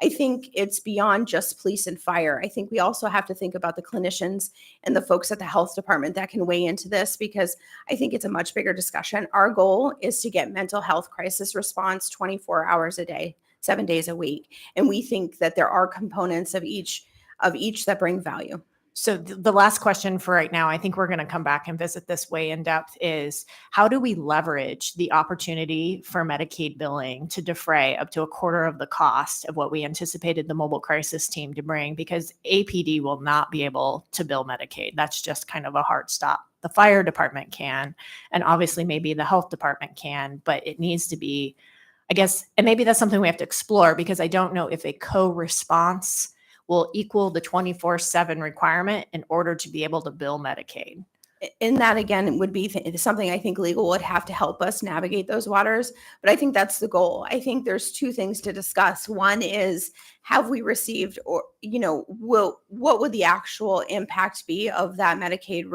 I think it's beyond just police and fire. I think we also have to think about the clinicians and the folks at the health department that can weigh into this, because I think it's a much bigger discussion. Our goal is to get mental health crisis response 24 hours a day, 7 days a week. And we think that there are components of each that bring value. So the last question for right now, I think we're going to come back and visit this way in depth, is how do we leverage the opportunity for Medicaid billing to defray up to a quarter of the cost of what we anticipated the mobile crisis team to bring? Because APD will not be able to bill Medicaid. That's just kind of a hard stop. The fire department can, and obviously maybe the health department can, but it needs to be, I guess, and maybe that's something we have to explore, because I don't know if a co-response will equal the 24/7 requirement in order to be able to bill Medicaid. And that, again, would be something I think legal would have to help us navigate those waters. But I think that's the goal. I think there's two things to discuss. One is, have we received, or, what would the actual impact be of that Medicaid,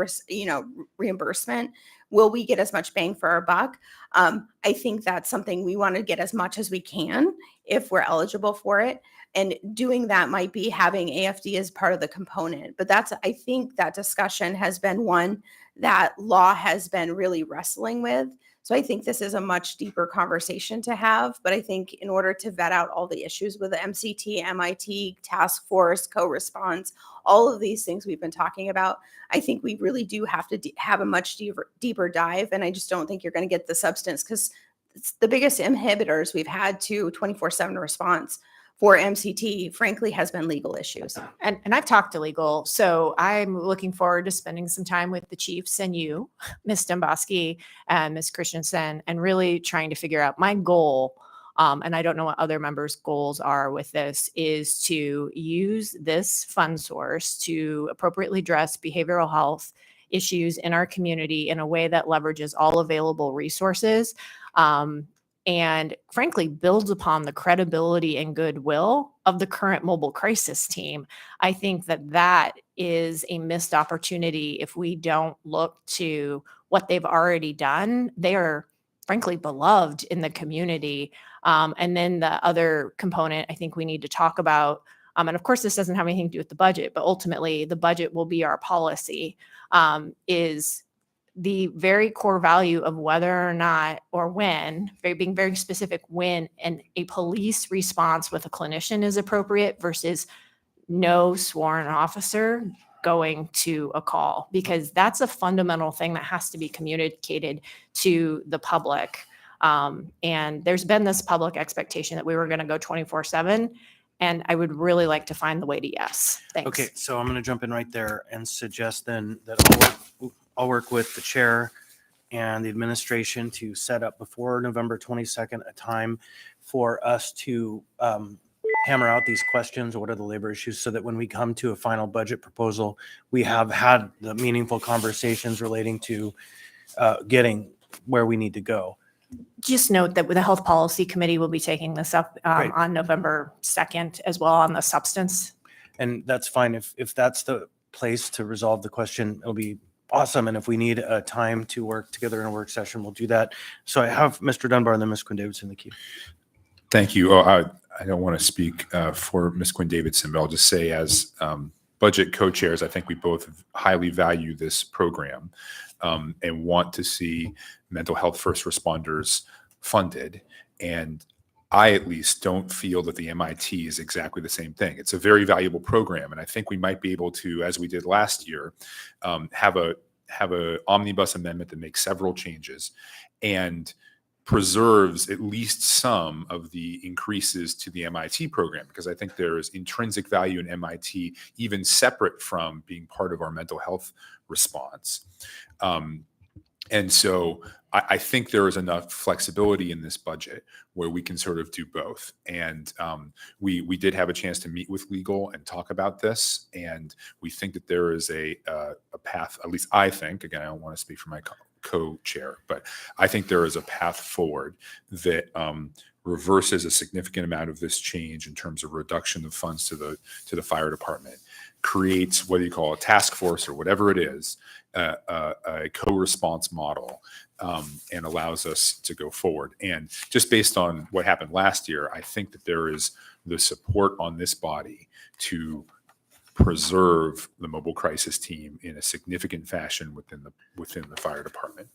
reimbursement? Will we get as much bang for our buck? I think that's something we want to get as much as we can if we're eligible for it. And doing that might be having AFD as part of the component. But I think that discussion has been one that law has been really wrestling with. So I think this is a much deeper conversation to have, but I think in order to vet out all the issues with the MCT, MIT, task force, co-response, all of these things we've been talking about, I think we really do have to have a much deeper dive. And I just don't think you're going to get the substance, because the biggest inhibitors we've had to 24/7 response for MCT, frankly, has been legal issues. And I've talked to legal, so I'm looking forward to spending some time with the chiefs and you, Ms. Domboski and Ms. Christensen, and really trying to figure out my goal. And I don't know what other members' goals are with this, is to use this fund source to appropriately address behavioral health issues in our community in a way that leverages all available resources. And frankly, builds upon the credibility and goodwill of the current mobile crisis team. I think that that is a missed opportunity if we don't look to what they've already done. They are frankly beloved in the community. And then the other component I think we need to talk about, and of course this doesn't have anything to do with the budget, but ultimately the budget will be our policy, is the very core value of whether or not, or when, being very specific, when a police response with a clinician is appropriate versus no sworn officer going to a call, because that's a fundamental thing that has to be communicated to the public. And there's been this public expectation that we were going to go 24/7. And I would really like to find the way to yes. Thanks. Okay, so I'm going to jump in right there and suggest then that I'll work with the chair and the administration to set up before November 22nd a time for us to hammer out these questions. What are the labor issues, so that when we come to a final budget proposal, we have had the meaningful conversations relating to getting where we need to go. Just note that the Health Policy Committee will be taking this up Great. on November 2nd as well on the substance. And that's fine. If that's the place to resolve the question, it'll be awesome. And if we need a time to work together in a work session, we'll do that. So I have Mr. Dunbar and then Ms. Quinn-Davidson, the queue. Thank you. I don't want to speak for Ms. Quinn-Davidson, but I'll just say as budget co-chairs, I think we both highly value this program and want to see mental health first responders funded. And I at least don't feel that the MIT is exactly the same thing. It's a very valuable program, and I think we might be able to, as we did last year, have a omnibus amendment that makes several changes and preserves at least some of the increases to the MIT program, because I think there is intrinsic value in MIT, even separate from being part of our mental health response. And so I think there is enough flexibility in this budget where we can sort of do both. And we did have a chance to meet with legal and talk about this. And we think that there is a path, at least I think, again, I don't want to speak for my co-chair, but I think there is a path forward that reverses a significant amount of this change in terms of reduction of funds to the fire department, creates, whether you call it a task force or whatever it is, a co-response model, and allows us to go forward. And just based on what happened last year, I think that there is the support on this body to preserve the mobile crisis team in a significant fashion within the fire department.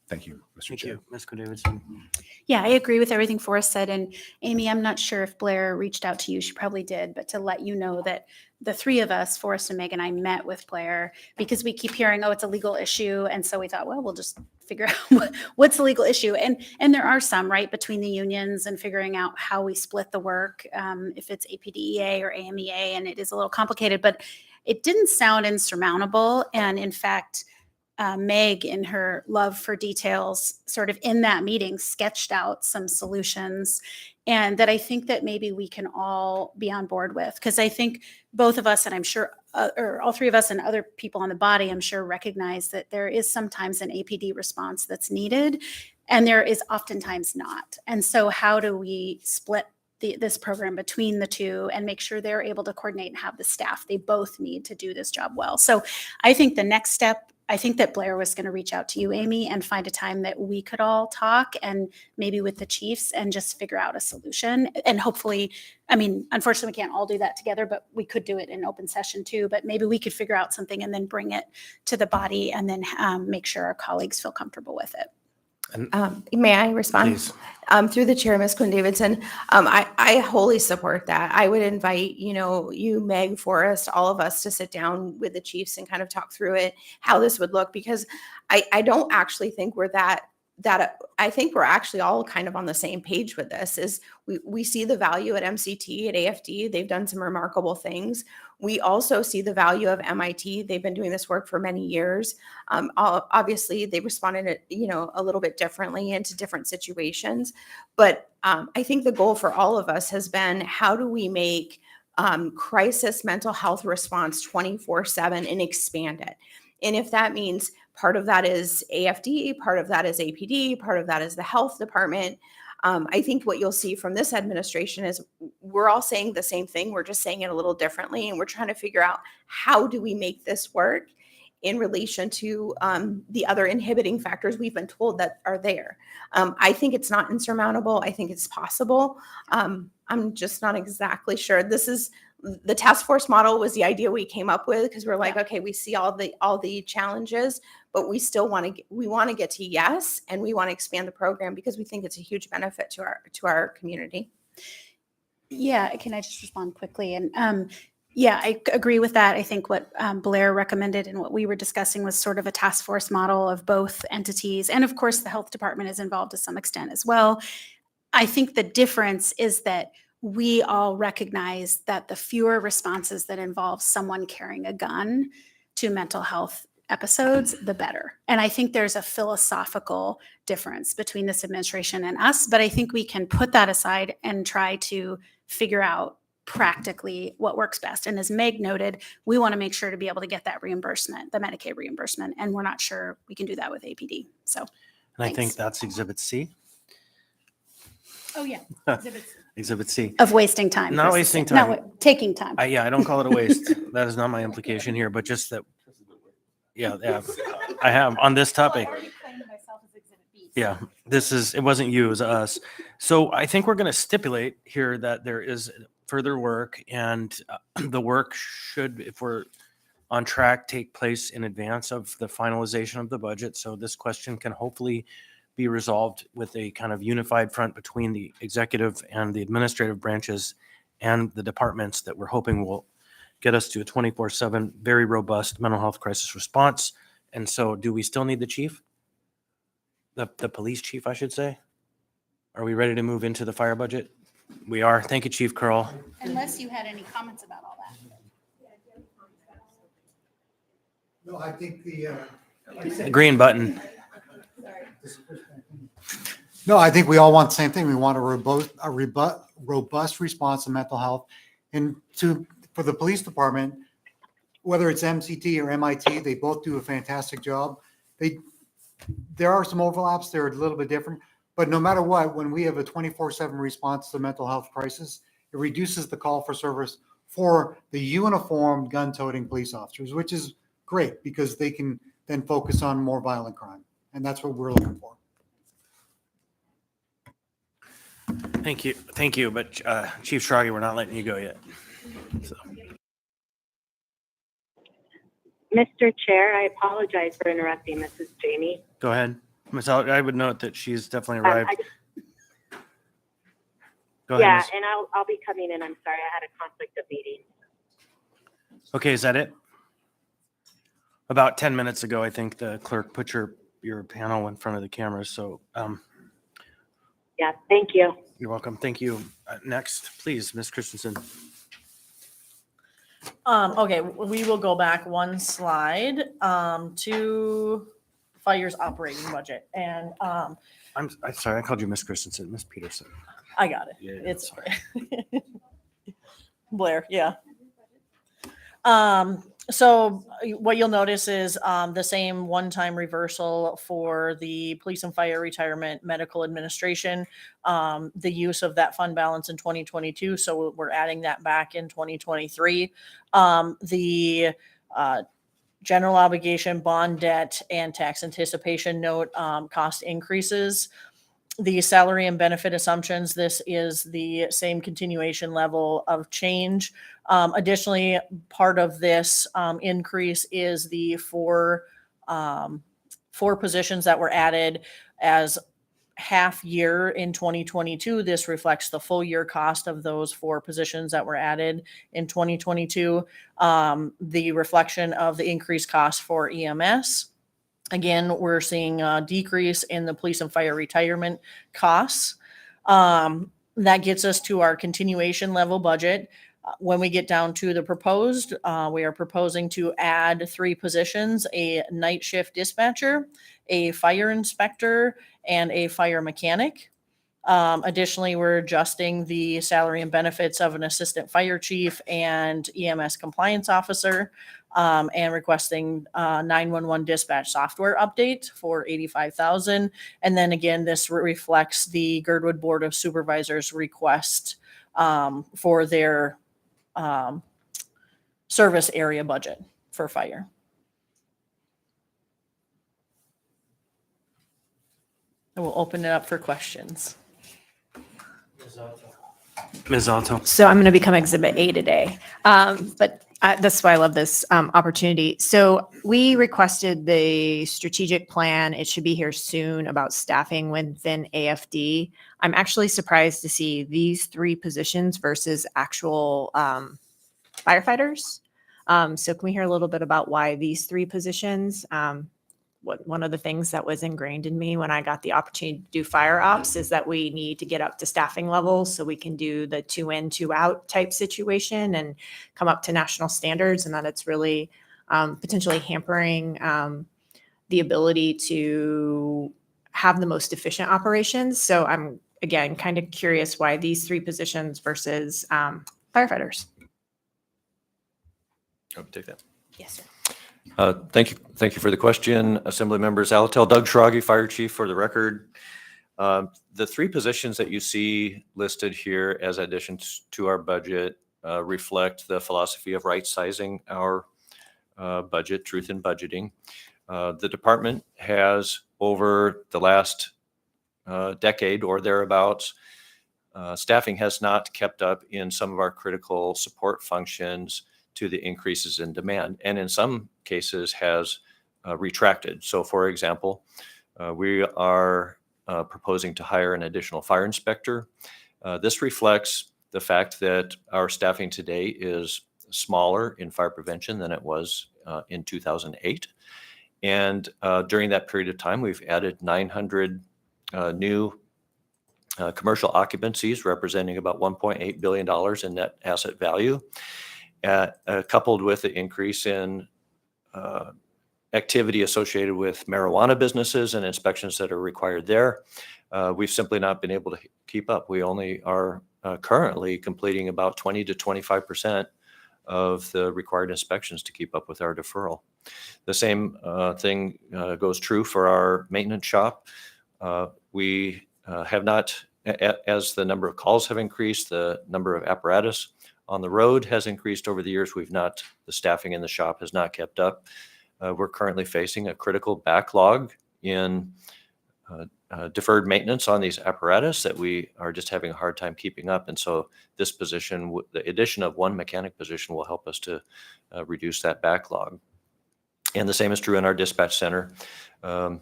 Thank you, Mr. Thank Chair. you, Ms. Quinn-Davidson. Yeah, I agree with everything Forrest said. And Amy, I'm not sure if Blair reached out to you. She probably did, but to let you know that the three of us, Forrest and Meg and I, met with Blair because we keep hearing, oh, it's a legal issue. And so we thought, well, we'll just figure out what's the legal issue. And there are some, right, between the unions and figuring out how we split the work, if it's APDEA or AMEA, and it is a little complicated, but it didn't sound insurmountable. And in fact, Meg, in her love for details, sort of in that meeting, sketched out some solutions, and that I think that maybe we can all be on board with. Because I think both of us, and I'm sure, or all three of us and other people on the body, I'm sure, recognize that there is sometimes an APD response that's needed, and there is oftentimes not. And so how do we split this program between the two and make sure they're able to coordinate and have the staff they both need to do this job well? So I think the next step, I think that Blair was going to reach out to you, Amy, and find a time that we could all talk, and maybe with the chiefs, and just figure out a solution. And hopefully, I mean, unfortunately, we can't all do that together, but we could do it in open session too. But maybe we could figure out something and then bring it to the body, and then make sure our colleagues feel comfortable with it. May I respond? Please. Through the chair, Ms. Quinn Davidson, I wholly support that. I would invite, you, Meg, Forrest, all of us to sit down with the chiefs and kind of talk through it, how this would look, because I don't actually think we're that I think we're actually all kind of on the same page with this. Is we see the value at MCT, at AFD. They've done some remarkable things. We also see the value of MIT. They've been doing this work for many years. Obviously, they responded, a little bit differently into different situations. But I think the goal for all of us has been, how do we make crisis mental health response 24/7 and expand it? And if that means part of that is AFD, part of that is APD, part of that is the health department. I think what you'll see from this administration is we're all saying the same thing. We're just saying it a little differently. And we're trying to figure out, how do we make this work in relation to the other inhibiting factors we've been told that are there. I think it's not insurmountable. I think it's possible. I'm just not exactly sure. The task force model was the idea we came up with, because we're like, okay, we see all the challenges, but we still want to get to yes, and we want to expand the program because we think it's a huge benefit to our community. Yeah, can I just respond quickly? And yeah, I agree with that. I think what Blair recommended and what we were discussing was sort of a task force model of both entities. And of course, the health department is involved to some extent as well. I think the difference is that we all recognize that the fewer responses that involve someone carrying a gun to mental health episodes, the better. And I think there's a philosophical difference between this administration and us, but I think we can put that aside and try to figure out practically what works best. And as Meg noted, we want to make sure to be able to get that reimbursement, the Medicaid reimbursement, and we're not sure we can do that with APD. So, And I think that's Exhibit C. oh yeah, Exhibit C. of wasting time. Not versus- wasting no, time. taking time. Yeah, I don't call it a waste. That is not my implication here, but just that, yeah, I have on this topic. Yeah, it wasn't you, it was us. So I think we're going to stipulate here that there is further work, and the work should, if we're on track, take place in advance of the finalization of the budget. So this question can hopefully be resolved with a kind of unified front between the executive and the administrative branches and the departments that we're hoping will get us to a 24/7, very robust mental health crisis response. And so do we still need the chief? The police chief, I should say? Are we ready to move into the fire budget? We are. Thank you, Chief Curl. Unless you had any comments about all that. No, I think The green button. No, I think we all want the same thing. We want a robust response to mental health. And for the police department, whether it's MCT or MIT, they both do a fantastic job. There are some overlaps. They're a little bit different. But no matter what, when we have a 24/7 response to mental health crisis, it reduces the call for service for the uniformed gun-toting police officers, which is great because they can then focus on more violent crime. And that's what we're looking for. Thank you. Thank you. But Chief Schrage, we're not letting you go yet. So. Mr. Chair, I apologize for interrupting. This is Jamie. Go ahead. I would note that she's definitely arrived. Go ahead. Yeah, Ms. and I'll be coming in. I'm sorry, I had a conflict of meetings. Okay, is that it? About 10 minutes ago, I think the clerk put your panel in front of the camera. So Yeah, thank you. you're welcome. Thank you. Next, please, Ms. Christensen. Okay, we will go back one slide to fire's operating budget. And I'm sorry, I called you Ms. Christensen, Ms. Peterson. I got it. Yeah, It's sorry. Blair, yeah. So what you'll notice is the same one-time reversal for the police and fire retirement medical administration, the use of that fund balance in 2022. So we're adding that back in 2023. The general obligation, bond debt, and tax anticipation note cost increases. The salary and benefit assumptions, this is the same continuation level of change. Additionally, part of this increase is the 4 4 positions that were added as half year in 2022. This reflects the full year cost of those 4 positions that were added in 2022. The reflection of the increased cost for EMS. Again, we're seeing a decrease in the police and fire retirement costs. That gets us to our continuation level budget. When we get down to the proposed, we are proposing to add 3 positions, a night shift dispatcher, a fire inspector, and a fire mechanic. Additionally, we're adjusting the salary and benefits of an assistant fire chief and EMS compliance officer, and requesting 911 dispatch software update for $85,000. And then again, this reflects the Gerdwood Board of Supervisors request for their service area budget for fire. And we'll open it up for questions. Ms. Alto. So I'm going to become Exhibit A today. But that's why I love this opportunity. So we requested the strategic plan. It should be here soon about staffing within AFD. I'm actually surprised to see these 3 positions versus actual firefighters. So can we hear a little bit about why these 3 positions? One of the things that was ingrained in me when I got the opportunity to do fire ops is that we need to get up to staffing levels so we can do the 2 in, 2 out type situation and come up to national standards, and that it's really potentially hampering the ability to have the most efficient operations. So I'm, again, kind of curious why these 3 positions versus firefighters. I'll take that. Yes, sir. Thank you for the question, Assembly Members. I'll Doug Schrage, Fire Chief, for the record. The 3 positions that you see listed here as additions to our budget reflect the philosophy of right-sizing our budget, truth in budgeting. The department has, over the last decade or thereabouts, staffing has not kept up in some of our critical support functions to the increases in demand, and in some cases has retracted. So for example, we are proposing to hire an additional fire inspector. This reflects the fact that our staffing today is smaller in fire prevention than it was in 2008. And during that period of time, we've added 900 new commercial occupancies representing about $1.8 billion in net asset value. Coupled with the increase in activity associated with marijuana businesses and inspections that are required there, we've simply not been able to keep up. We only are currently completing about 20 to 25% of the required inspections to keep up with our deferral. The same thing goes true for our maintenance shop. We have not, as the number of calls have increased, the number of apparatus on the road has increased over the years. The staffing in the shop has not kept up. We're currently facing a critical backlog in deferred maintenance on these apparatus that we are just having a hard time keeping up. And so this position, the addition of 1 mechanic position, will help us to reduce that backlog. And the same is true in our dispatch center. Calls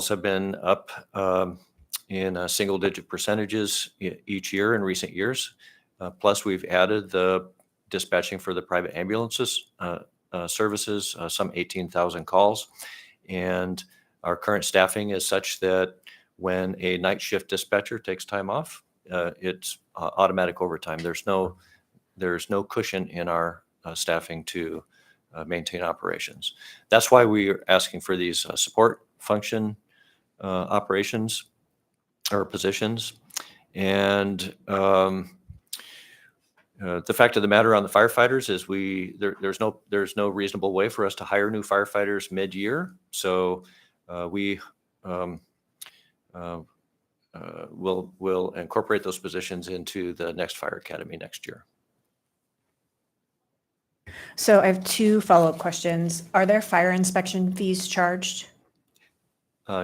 have been up in single-digit percentages each year in recent years. Plus, we've added the dispatching for the private ambulances services, some 18,000 calls. And our current staffing is such that when a night shift dispatcher takes time off, it's automatic overtime. There's no cushion in our staffing to maintain operations. That's why we are asking for these support function operations or positions. And the fact of the matter on the firefighters is there's no reasonable way for us to hire new firefighters mid-year. So we will incorporate those positions into the next fire academy next year. So I have 2 follow-up questions. Are there fire inspection fees charged?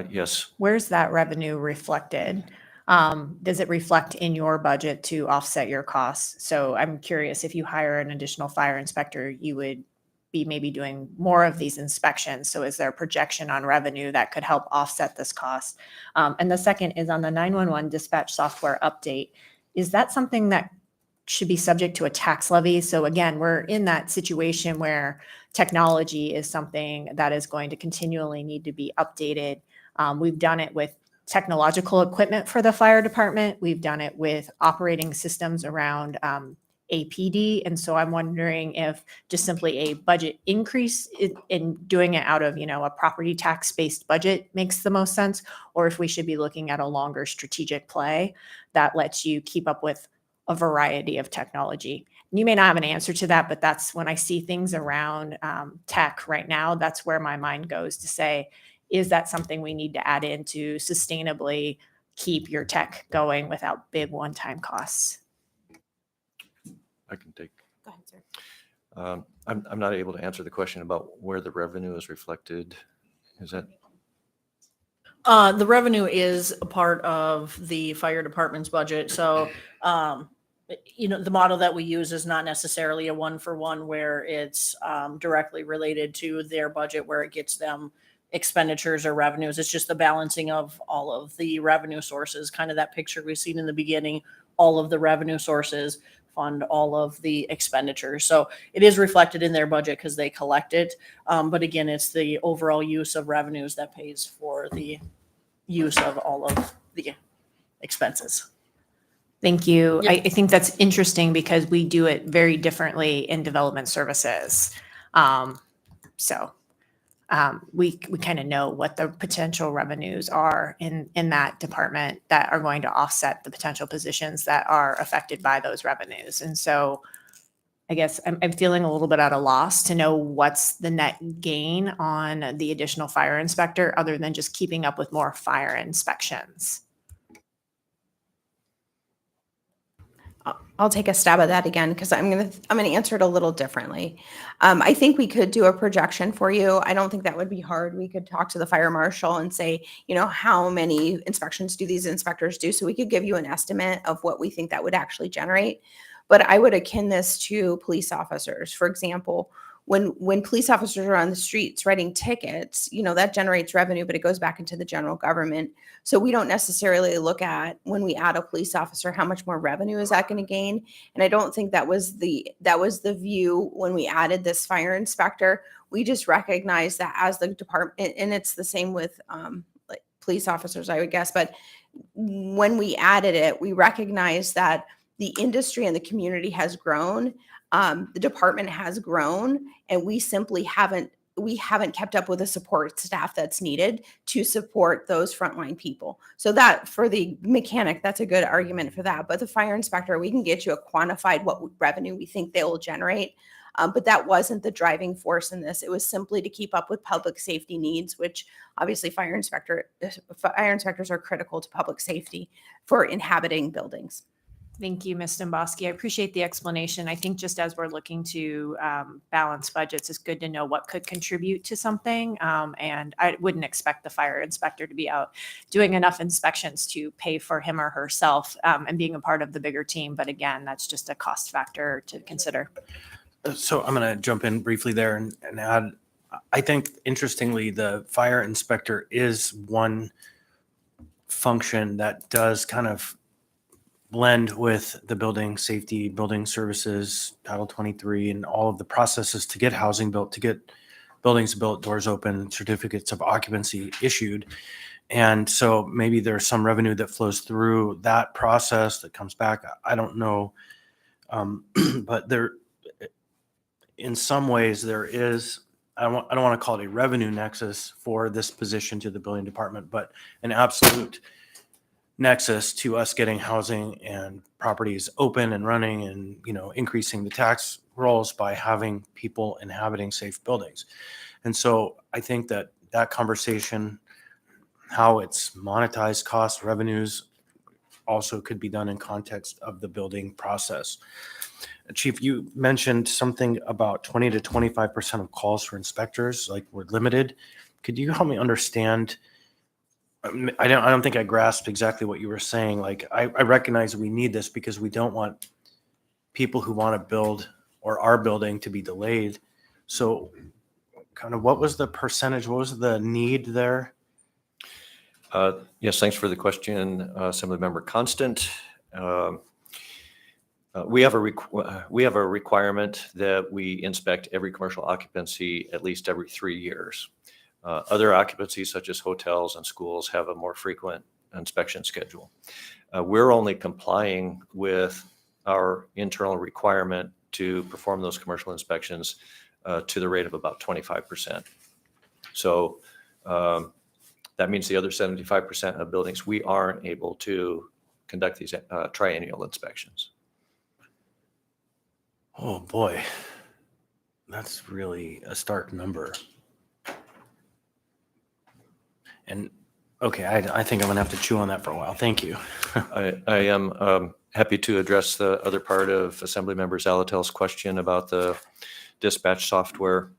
Yes. Where's that revenue reflected? Does it reflect in your budget to offset your costs? So I'm curious, if you hire an additional fire inspector, you would be maybe doing more of these inspections. So is there a projection on revenue that could help offset this cost? And the second is on the 911 dispatch software update. Is that something that should be subject to a tax levy? So again, we're in that situation where technology is something that is going to continually need to be updated. We've done it with technological equipment for the fire department. We've done it with operating systems around APD. And so I'm wondering if just simply a budget increase in doing it out of, a property tax based budget makes the most sense, or if we should be looking at a longer strategic play that lets you keep up with a variety of technology. You may not have an answer to that, but that's when I see things around tech right now, that's where my mind goes to say, is that something we need to add in to sustainably keep your tech going without big one-time costs? I can take. Go ahead, sir. I'm not able to answer the question about where the revenue is reflected. Is that? The revenue is a part of the fire department's budget. So, the model that we use is not necessarily a one-for-one where it's directly related to their budget where it gets them expenditures or revenues. It's just the balancing of all of the revenue sources, kind of that picture we've seen in the beginning, all of the revenue sources fund all of the expenditures. So it is reflected in their budget because they collect it. But again, it's the overall use of revenues that pays for the use of all of the expenses. Thank you. Yep. I think that's interesting because we do it very differently in development services. We kind of know what the potential revenues are in that department that are going to offset the potential positions that are affected by those revenues. And so I guess I'm feeling a little bit at a loss to know what's the net gain on the additional fire inspector other than just keeping up with more fire inspections. I'll take a stab at that again because I'm gonna answer it a little differently. I think we could do a projection for you. I don't think that would be hard. We could talk to the fire marshal and say, how many inspections do these inspectors do? So we could give you an estimate of what we think that would actually generate. But I would akin this to police officers. For example, when police officers are on the streets writing tickets, that generates revenue, but it goes back into the general government. So we don't necessarily look at when we add a police officer, how much more revenue is that going to gain? And I don't think that was the view when we added this fire inspector. We just recognize that as the department, and it's the same with like police officers, I would guess. But when we added it, we recognize that the industry and the community has grown. The department has grown, and we simply haven't kept up with the support staff that's needed to support those frontline people. So that for the mechanic, that's a good argument for that. But the fire inspector, we can get you a quantified what revenue we think they will generate. But that wasn't the driving force in this. It was simply to keep up with public safety needs, which obviously fire inspectors are critical to public safety for inhabiting buildings. Thank you, Ms. Domboski. I appreciate the explanation. I think just as we're looking to balance budgets, it's good to know what could contribute to something. And I wouldn't expect the fire inspector to be out doing enough inspections to pay for him or herself and being a part of the bigger team. But again, that's just a cost factor to consider. So I'm going to jump in briefly there and add, I think interestingly, the fire inspector is one function that does kind of blend with the building safety, building services, Title 23, and all of the processes to get housing built, to get buildings built, doors open, certificates of occupancy issued. And so maybe there's some revenue that flows through that process that comes back. I don't know. But there, in some ways, there is, I don't want to call it a revenue nexus for this position to the building department, but an absolute nexus to us getting housing and properties open and running and, increasing the tax rolls by having people inhabiting safe buildings. And so I think that conversation, how it's monetized, costs, revenues, also could be done in context of the building process. Chief, you mentioned something about 20 to 25% of calls for inspectors, were limited. Could you help me understand? I don't think I grasped exactly what you were saying. I recognize we need this because we don't want people who want to build or are building to be delayed. So kind of what was the percentage? What was the need there? Yes, thanks for the question, Assemblymember Constant. We have a requirement that we inspect every commercial occupancy at least every 3 years. Other occupancies such as hotels and schools have a more frequent inspection schedule. We're only complying with our internal requirement to perform those commercial inspections to the rate of about 25%. So that means the other 75% of buildings, we aren't able to conduct these triennial inspections. Oh, boy. That's really a stark number. And, okay, I think I'm going to have to chew on that for a while. Thank you. I am happy to address the other part of Assemblymember Zalatel's question about the dispatch software.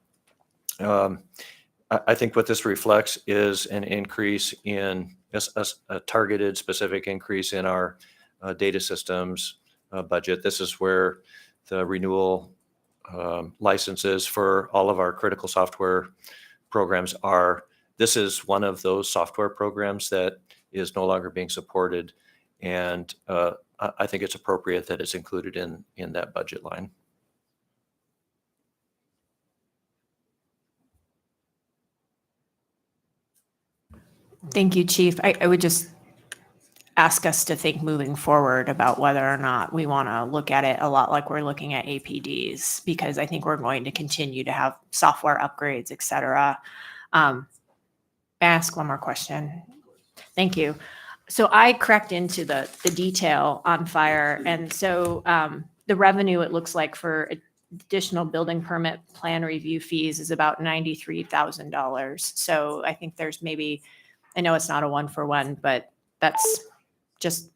I think what this reflects is an increase in a targeted specific increase in our data systems budget. This is where the renewal licenses for all of our critical software programs are. This is one of those software programs that is no longer being supported. And I think it's appropriate that it's included in that budget line. Thank you, Chief. I would just ask us to think moving forward about whether or not we want to look at it a lot like we're looking at APDs, because I think we're going to continue to have software upgrades, et cetera. May I ask one more question? Thank you. So I cracked into the detail on fire. And so the revenue, it looks like for additional building permit plan review fees is about $93,000. So I think there's maybe, I know it's not a 1-for-1, but that's just,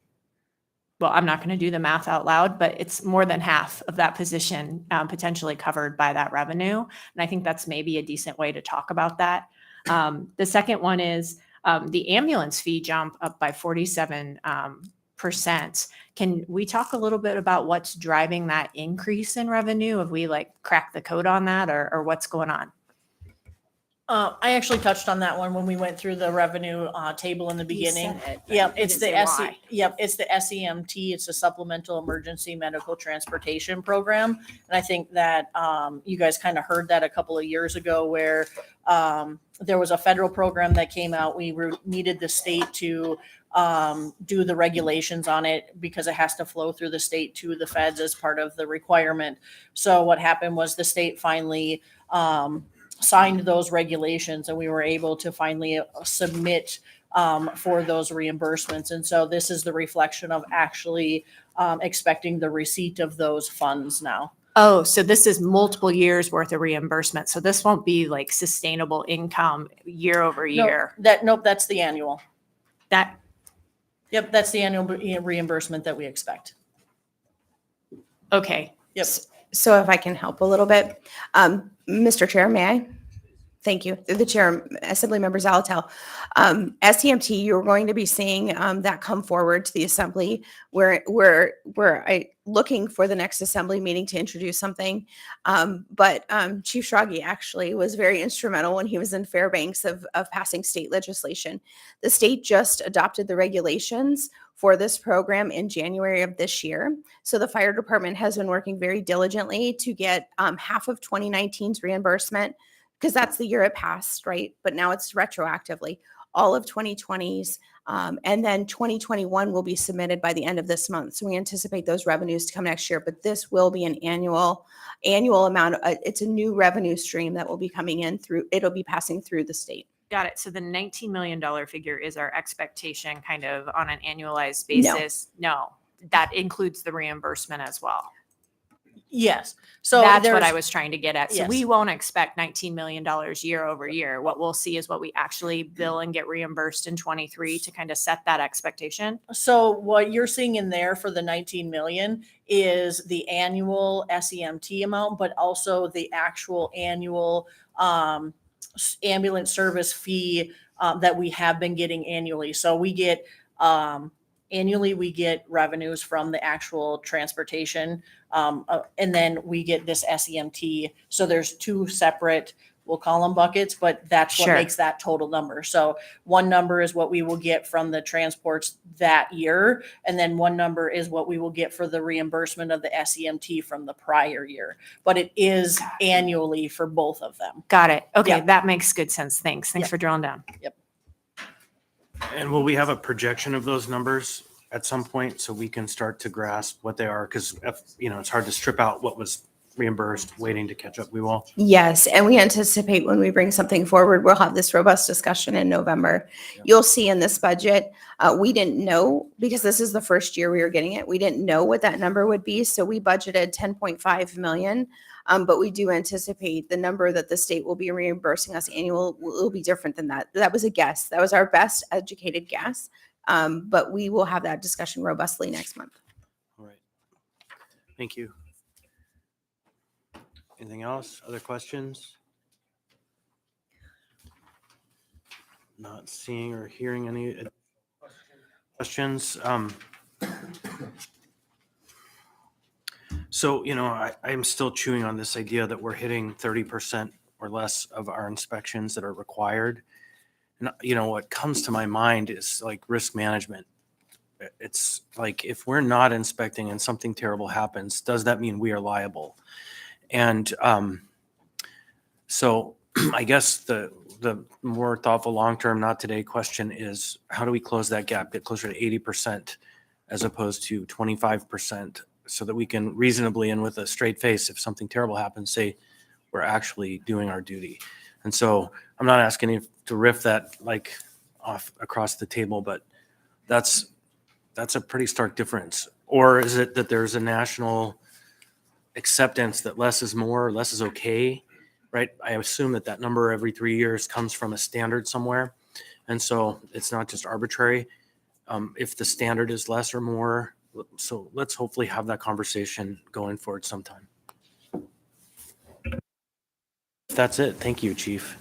well, I'm not going to do the math out loud, but it's more than half of that position potentially covered by that revenue. And I think that's maybe a decent way to talk about that. The second one is the ambulance fee jump up by 47%. Can we talk a little bit about what's driving that increase in revenue? Have we like cracked the code on that or what's going on? I actually touched on that one when we went through the revenue table in the beginning. said it, but Yep, you it's the didn't say why. it's the SEMT. It's a Supplemental Emergency Medical Transportation Program, and I think that you guys kind of heard that a couple of years ago, where there was a federal program that came out. We needed the state to do the regulations on it because it has to flow through the state to the feds as part of the requirement. So what happened was the state finally signed those regulations, and we were able to finally submit for those reimbursements. And so this is the reflection of actually expecting the receipt of those funds now. Oh, so this is multiple years worth of reimbursement. So this won't be like sustainable income year over year. Nope, that's the annual. Yep, that's the annual reimbursement that we expect. Okay. Yep. So if I can help a little bit, Mr. Chair, may I? Thank you. Through the chair, Assemblymember Zalatel. SEMT, you're going to be seeing that come forward to the assembly. We're looking for the next assembly meeting to introduce something. But Chief Schrage actually was very instrumental when he was in Fairbanks of passing state legislation. The state just adopted the regulations for this program in January of this year. So the fire department has been working very diligently to get half of 2019's reimbursement, because that's the year it passed, right? But now it's retroactively all of 2020's. And then 2021 will be submitted by the end of this month. So we anticipate those revenues to come next year, but this will be an annual amount. It's a new revenue stream that will be coming in through, it'll be passing through the state. Got it. So the $19 million figure is our expectation kind of on an annualized basis? No, that includes the reimbursement as well. Yes. So that's what I was trying to get at. So Yes. we won't expect $19 million year over year. What we'll see is what we actually bill and get reimbursed in 23 to kind of set that expectation. So what you're seeing in there for the 19 million is the annual SEMT amount, but also the actual annual ambulance service fee that we have been getting annually. So we get Annually, we get revenues from the actual transportation. And then we get this SEMT. So there's two separate, we'll call them buckets, but that's what Sure. makes that total number. So one number is what we will get from the transports that year. And then one number is what we will get for the reimbursement of the SEMT from the prior year. But it is annually for both of them. Got it. Okay, Yeah. that makes good sense. Thanks. Thanks Yep. for drilling down. And will we have a projection of those numbers at some point so we can start to grasp what they are? Because, it's hard to strip out what was reimbursed, waiting to catch up. We will. Yes, and we anticipate when we bring something forward, we'll have this robust discussion in November. You'll see in this budget, we didn't know, because this is the first year we were getting it, we didn't know what that number would be, so we budgeted 10.5 million. But we do anticipate the number that the state will be reimbursing us annual will be different than that. That was a guess. That was our best educated guess. But we will have that discussion robustly next month. All right. Thank you. Anything else? Other questions? Not seeing or hearing any questions. So, I'm still chewing on this idea that we're hitting 30% or less of our inspections that are required. And, what comes to my mind is like risk management. It's like, if we're not inspecting and something terrible happens, does that mean we are liable? And so I guess the more thoughtful, long-term, not today question is, how do we close that gap, get closer to 80% as opposed to 25%, so that we can reasonably and with a straight face, if something terrible happens, say we're actually doing our duty. And so I'm not asking you to riff that like off across the table, but that's a pretty stark difference. Or is it that there's a national acceptance that less is more, less is okay, right? I assume that number every 3 years comes from a standard somewhere. And so it's not just arbitrary. If the standard is less or more, so let's hopefully have that conversation going forward sometime. That's it. Thank you, Chief.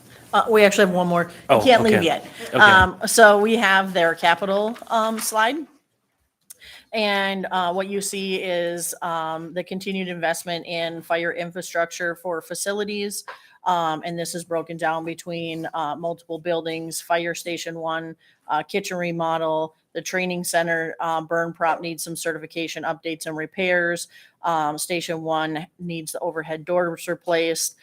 We actually have one more. You Oh, can't leave okay. yet. Okay. So we have their capital slide. And what you see is the continued investment in fire infrastructure for facilities. And this is broken down between multiple buildings, Fire Station 1, kitchen remodel, the training center, burn prop needs some certification updates and repairs. Station 1 needs the overhead doors replaced,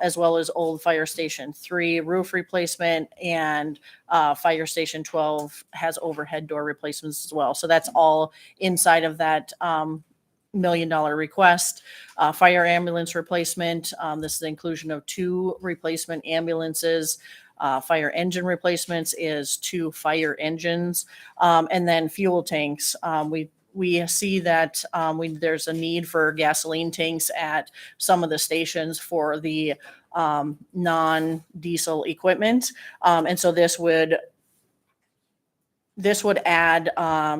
as well as old Fire Station 3 roof replacement, and Fire Station 12 has overhead door replacements as well. So that's all inside of that $1 million request. Fire ambulance replacement. This is the inclusion of 2 replacement ambulances. Fire engine replacements is 2 fire engines, and then fuel tanks. We see that there's a need for gasoline tanks at some of the stations for the non-diesel equipment, and so this would add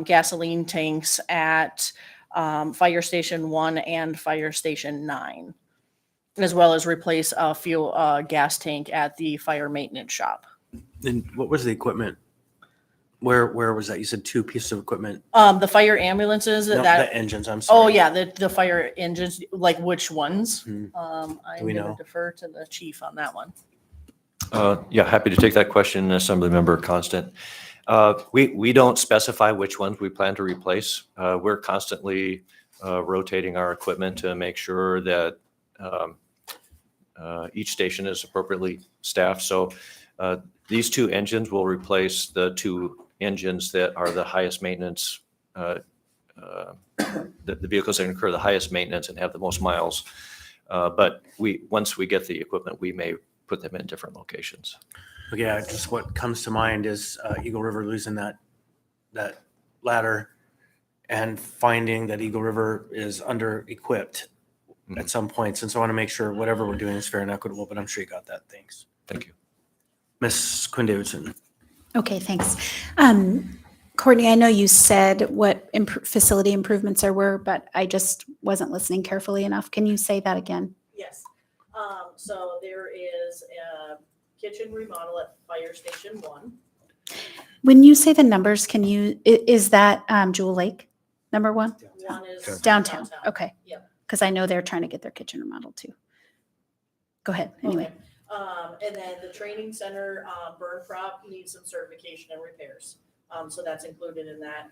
gasoline tanks at Fire Station 1 and Fire Station 9, as well as replace a gas tank at the fire maintenance shop. And what was the equipment? Where was that? You said 2 pieces of equipment. The fire ambulances No, that. the engines. I'm sorry. Oh yeah, the fire engines. Like which ones? Hmm. I'm we going know? to defer to the chief on that one. Yeah, happy to take that question, Assemblymember Constant. We don't specify which ones we plan to replace. We're constantly rotating our equipment to make sure that each station is appropriately staffed. So these 2 engines will replace the 2 engines that are the highest maintenance, the vehicles that incur the highest maintenance and have the most miles. But once we get the equipment, we may put them in different locations. Yeah, just what comes to mind is Eagle River losing that ladder and finding that Eagle River is under-equipped at some points. And so I want to make sure whatever we're doing is fair and equitable, but I'm sure you got that. Thanks. Thank you. Ms. Quinn Davidson. Okay, thanks. Courtney, I know you said what facility improvements there were, but I just wasn't listening carefully enough. Can you say that again? Yes. So there is a kitchen remodel at Fire Station 1. When you say the numbers, can you, is that Jewel Lake, number one? One is Downtown, okay. Yep. Because I know they're trying to get their kitchen remodeled too. Go ahead, anyway. Okay. And then the training center, burn prop needs some certification and repairs. So that's included in that.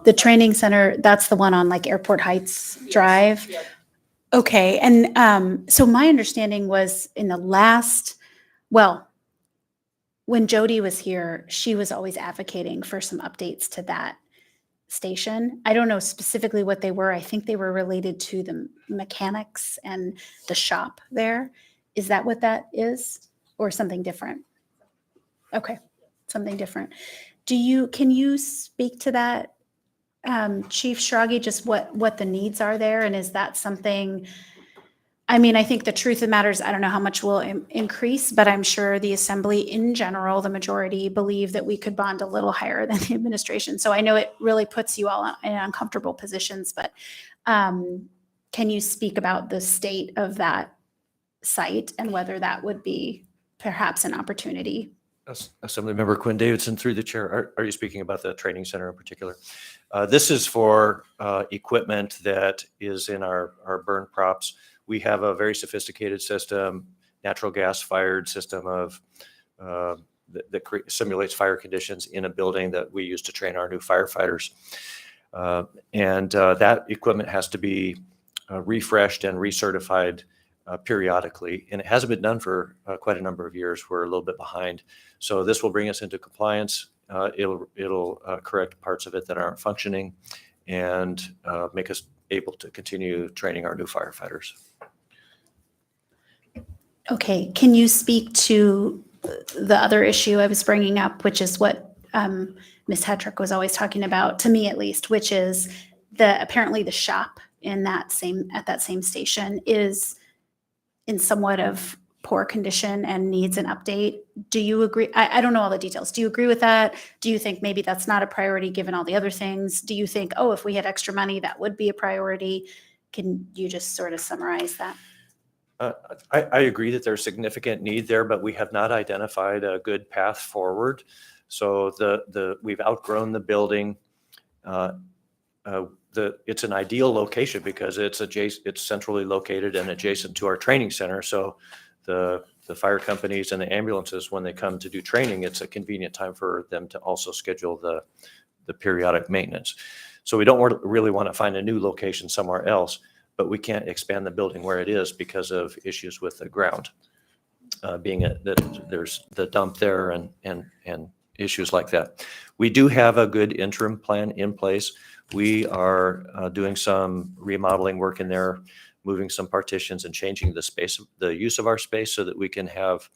The training center, that's the one on like Airport Heights Yes, Drive? yep. Okay, and so my understanding was in the last, well, when Jody was here, she was always advocating for some updates to that station. I don't know specifically what they were. I think they were related to the mechanics and the shop there. Is that what that is, or something different? Okay, something different. Can you speak to that, Chief Schrage, just what the needs are there? And is that something, I mean, I think the truth of the matter is, I don't know how much will increase, but I'm sure the assembly in general, the majority believe that we could bond a little higher than the administration. So I know it really puts you all in uncomfortable positions, but can you speak about the state of that site and whether that would be perhaps an opportunity? Assemblymember Quinn Davidson, through the chair. Are you speaking about the training center in particular? This is for equipment that is in our burn props. We have a very sophisticated system, natural gas fired system of that simulates fire conditions in a building that we use to train our new firefighters. And that equipment has to be refreshed and recertified periodically, and it hasn't been done for quite a number of years. We're a little bit behind. So this will bring us into compliance. It'll correct parts of it that aren't functioning and make us able to continue training our new firefighters. Okay, can you speak to the other issue I was bringing up, which is what Ms. Hetrick was always talking about, to me at least, which is apparently the shop at that same station is in somewhat of poor condition and needs an update. Do you agree? I don't know all the details. Do you agree with that? Do you think maybe that's not a priority given all the other things? Do you think, oh, if we had extra money, that would be a priority? Can you just sort of summarize that? I agree that there's significant need there, but we have not identified a good path forward. So we've outgrown the building. It's an ideal location because it's centrally located and adjacent to our training center. So the fire companies and the ambulances, when they come to do training, it's a convenient time for them to also schedule the periodic maintenance. So we don't really want to find a new location somewhere else, but we can't expand the building where it is because of issues with the ground, being that there's the dump there and issues like that. We do have a good interim plan in place. We are doing some remodeling work in there, moving some partitions and changing the use of our space so that we can have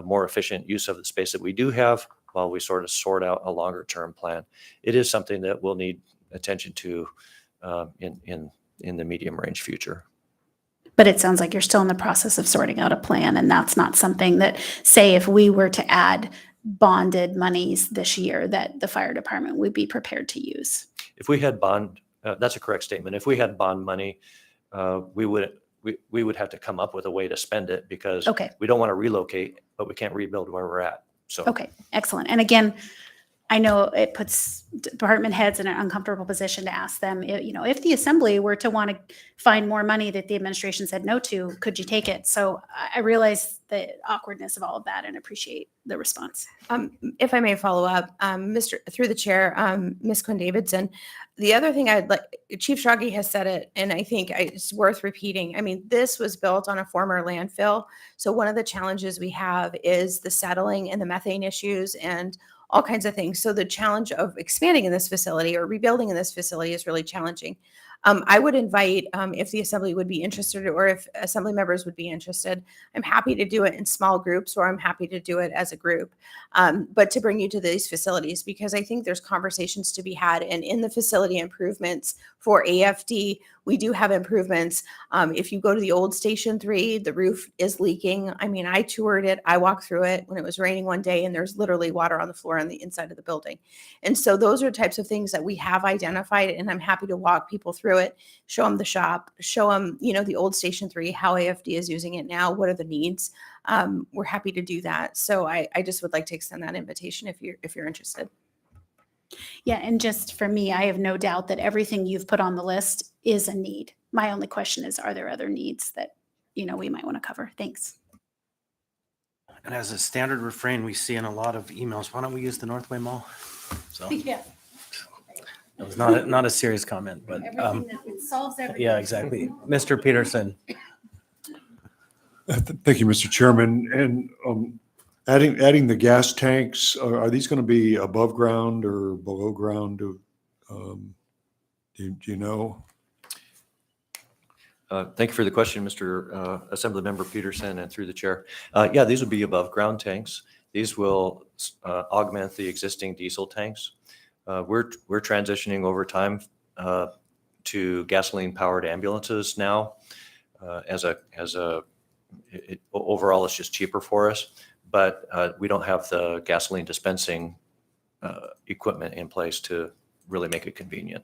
more efficient use of the space that we do have while we sort of sort out a longer term plan. It is something that we'll need attention to in the medium range future. But it sounds like you're still in the process of sorting out a plan, and that's not something that, say, if we were to add bonded monies this year, that the fire department would be prepared to use. If we had that's a correct statement. If we had bond money, we would have to come up with a way to spend it because we don't want to relocate, but we can't rebuild where we're at. So Okay, excellent. And again, I know it puts department heads in an uncomfortable position to ask them, if the assembly were to want to find more money that the administration said no to, could you take it? So I realize the awkwardness of all of that and appreciate the response. If I may follow up, through the chair, Ms. Quinn Davidson, the other thing Chief Schrage has said it, and I think it's worth repeating. I mean, this was built on a former landfill. So one of the challenges we have is the settling and the methane issues and all kinds of things. So the challenge of expanding in this facility or rebuilding in this facility is really challenging. I would invite, if the assembly would be interested or if assembly members would be interested, I'm happy to do it in small groups or I'm happy to do it as a group, but to bring you to these facilities because I think there's conversations to be had. And in the facility improvements for AFD, we do have improvements. If you go to the old Station 3, the roof is leaking. I mean, I toured it. I walked through it when it was raining one day, and there's literally water on the floor on the inside of the building. And so those are types of things that we have identified, and I'm happy to walk people through it, show them the shop, show them, the old Station 3, how AFD is using it now, what are the needs. We're happy to do that. So I just would like to extend that invitation if you're interested. Yeah, and just for me, I have no doubt that everything you've put on the list is a need. My only question is, are there other needs that, we might want to cover? Thanks. And as a standard refrain, we see in a lot of emails, why don't we use the Northway Mall? So Yeah. it was not a serious comment, but It solves everything. yeah, exactly. Mr. Peterson. Thank you, Mr. Chairman. And adding the gas tanks, are these going to be above ground or below ground? Do you know? Thank you for the question, Mr. Assemblymember Peterson, and through the chair. Yeah, these will be above ground tanks. These will augment the existing diesel tanks. We're transitioning over time to gasoline powered ambulances now. Overall, it's just cheaper for us, but we don't have the gasoline dispensing equipment in place to really make it convenient.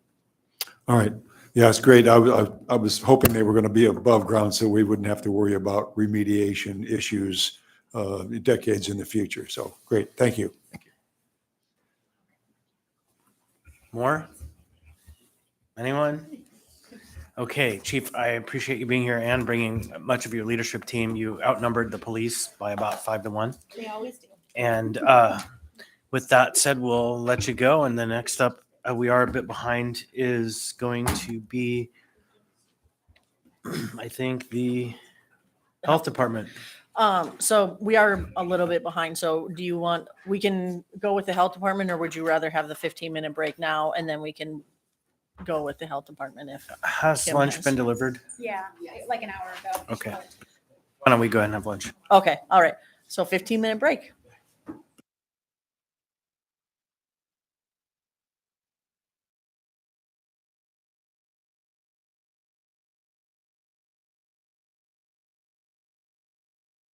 All right. Yeah, it's great. I was hoping they were going to be above ground so we wouldn't have to worry about remediation issues decades in the future. So great. Thank you. More? Anyone? Okay, Chief, I appreciate you being here and bringing much of your leadership team. You outnumbered the police by about 5-1. They always do. And with that said, we'll let you go. And the next up, we are a bit behind, is going to be, I think, the Health Department. So we are a little bit behind. So we can go with the Health Department, or would you rather have the 15-minute break now and then we can go with the Health Department if? Has Kim lunch has. been delivered? Yeah, like an hour ago. Okay. Why don't we go ahead and have lunch? Okay, all right. So 15-minute break.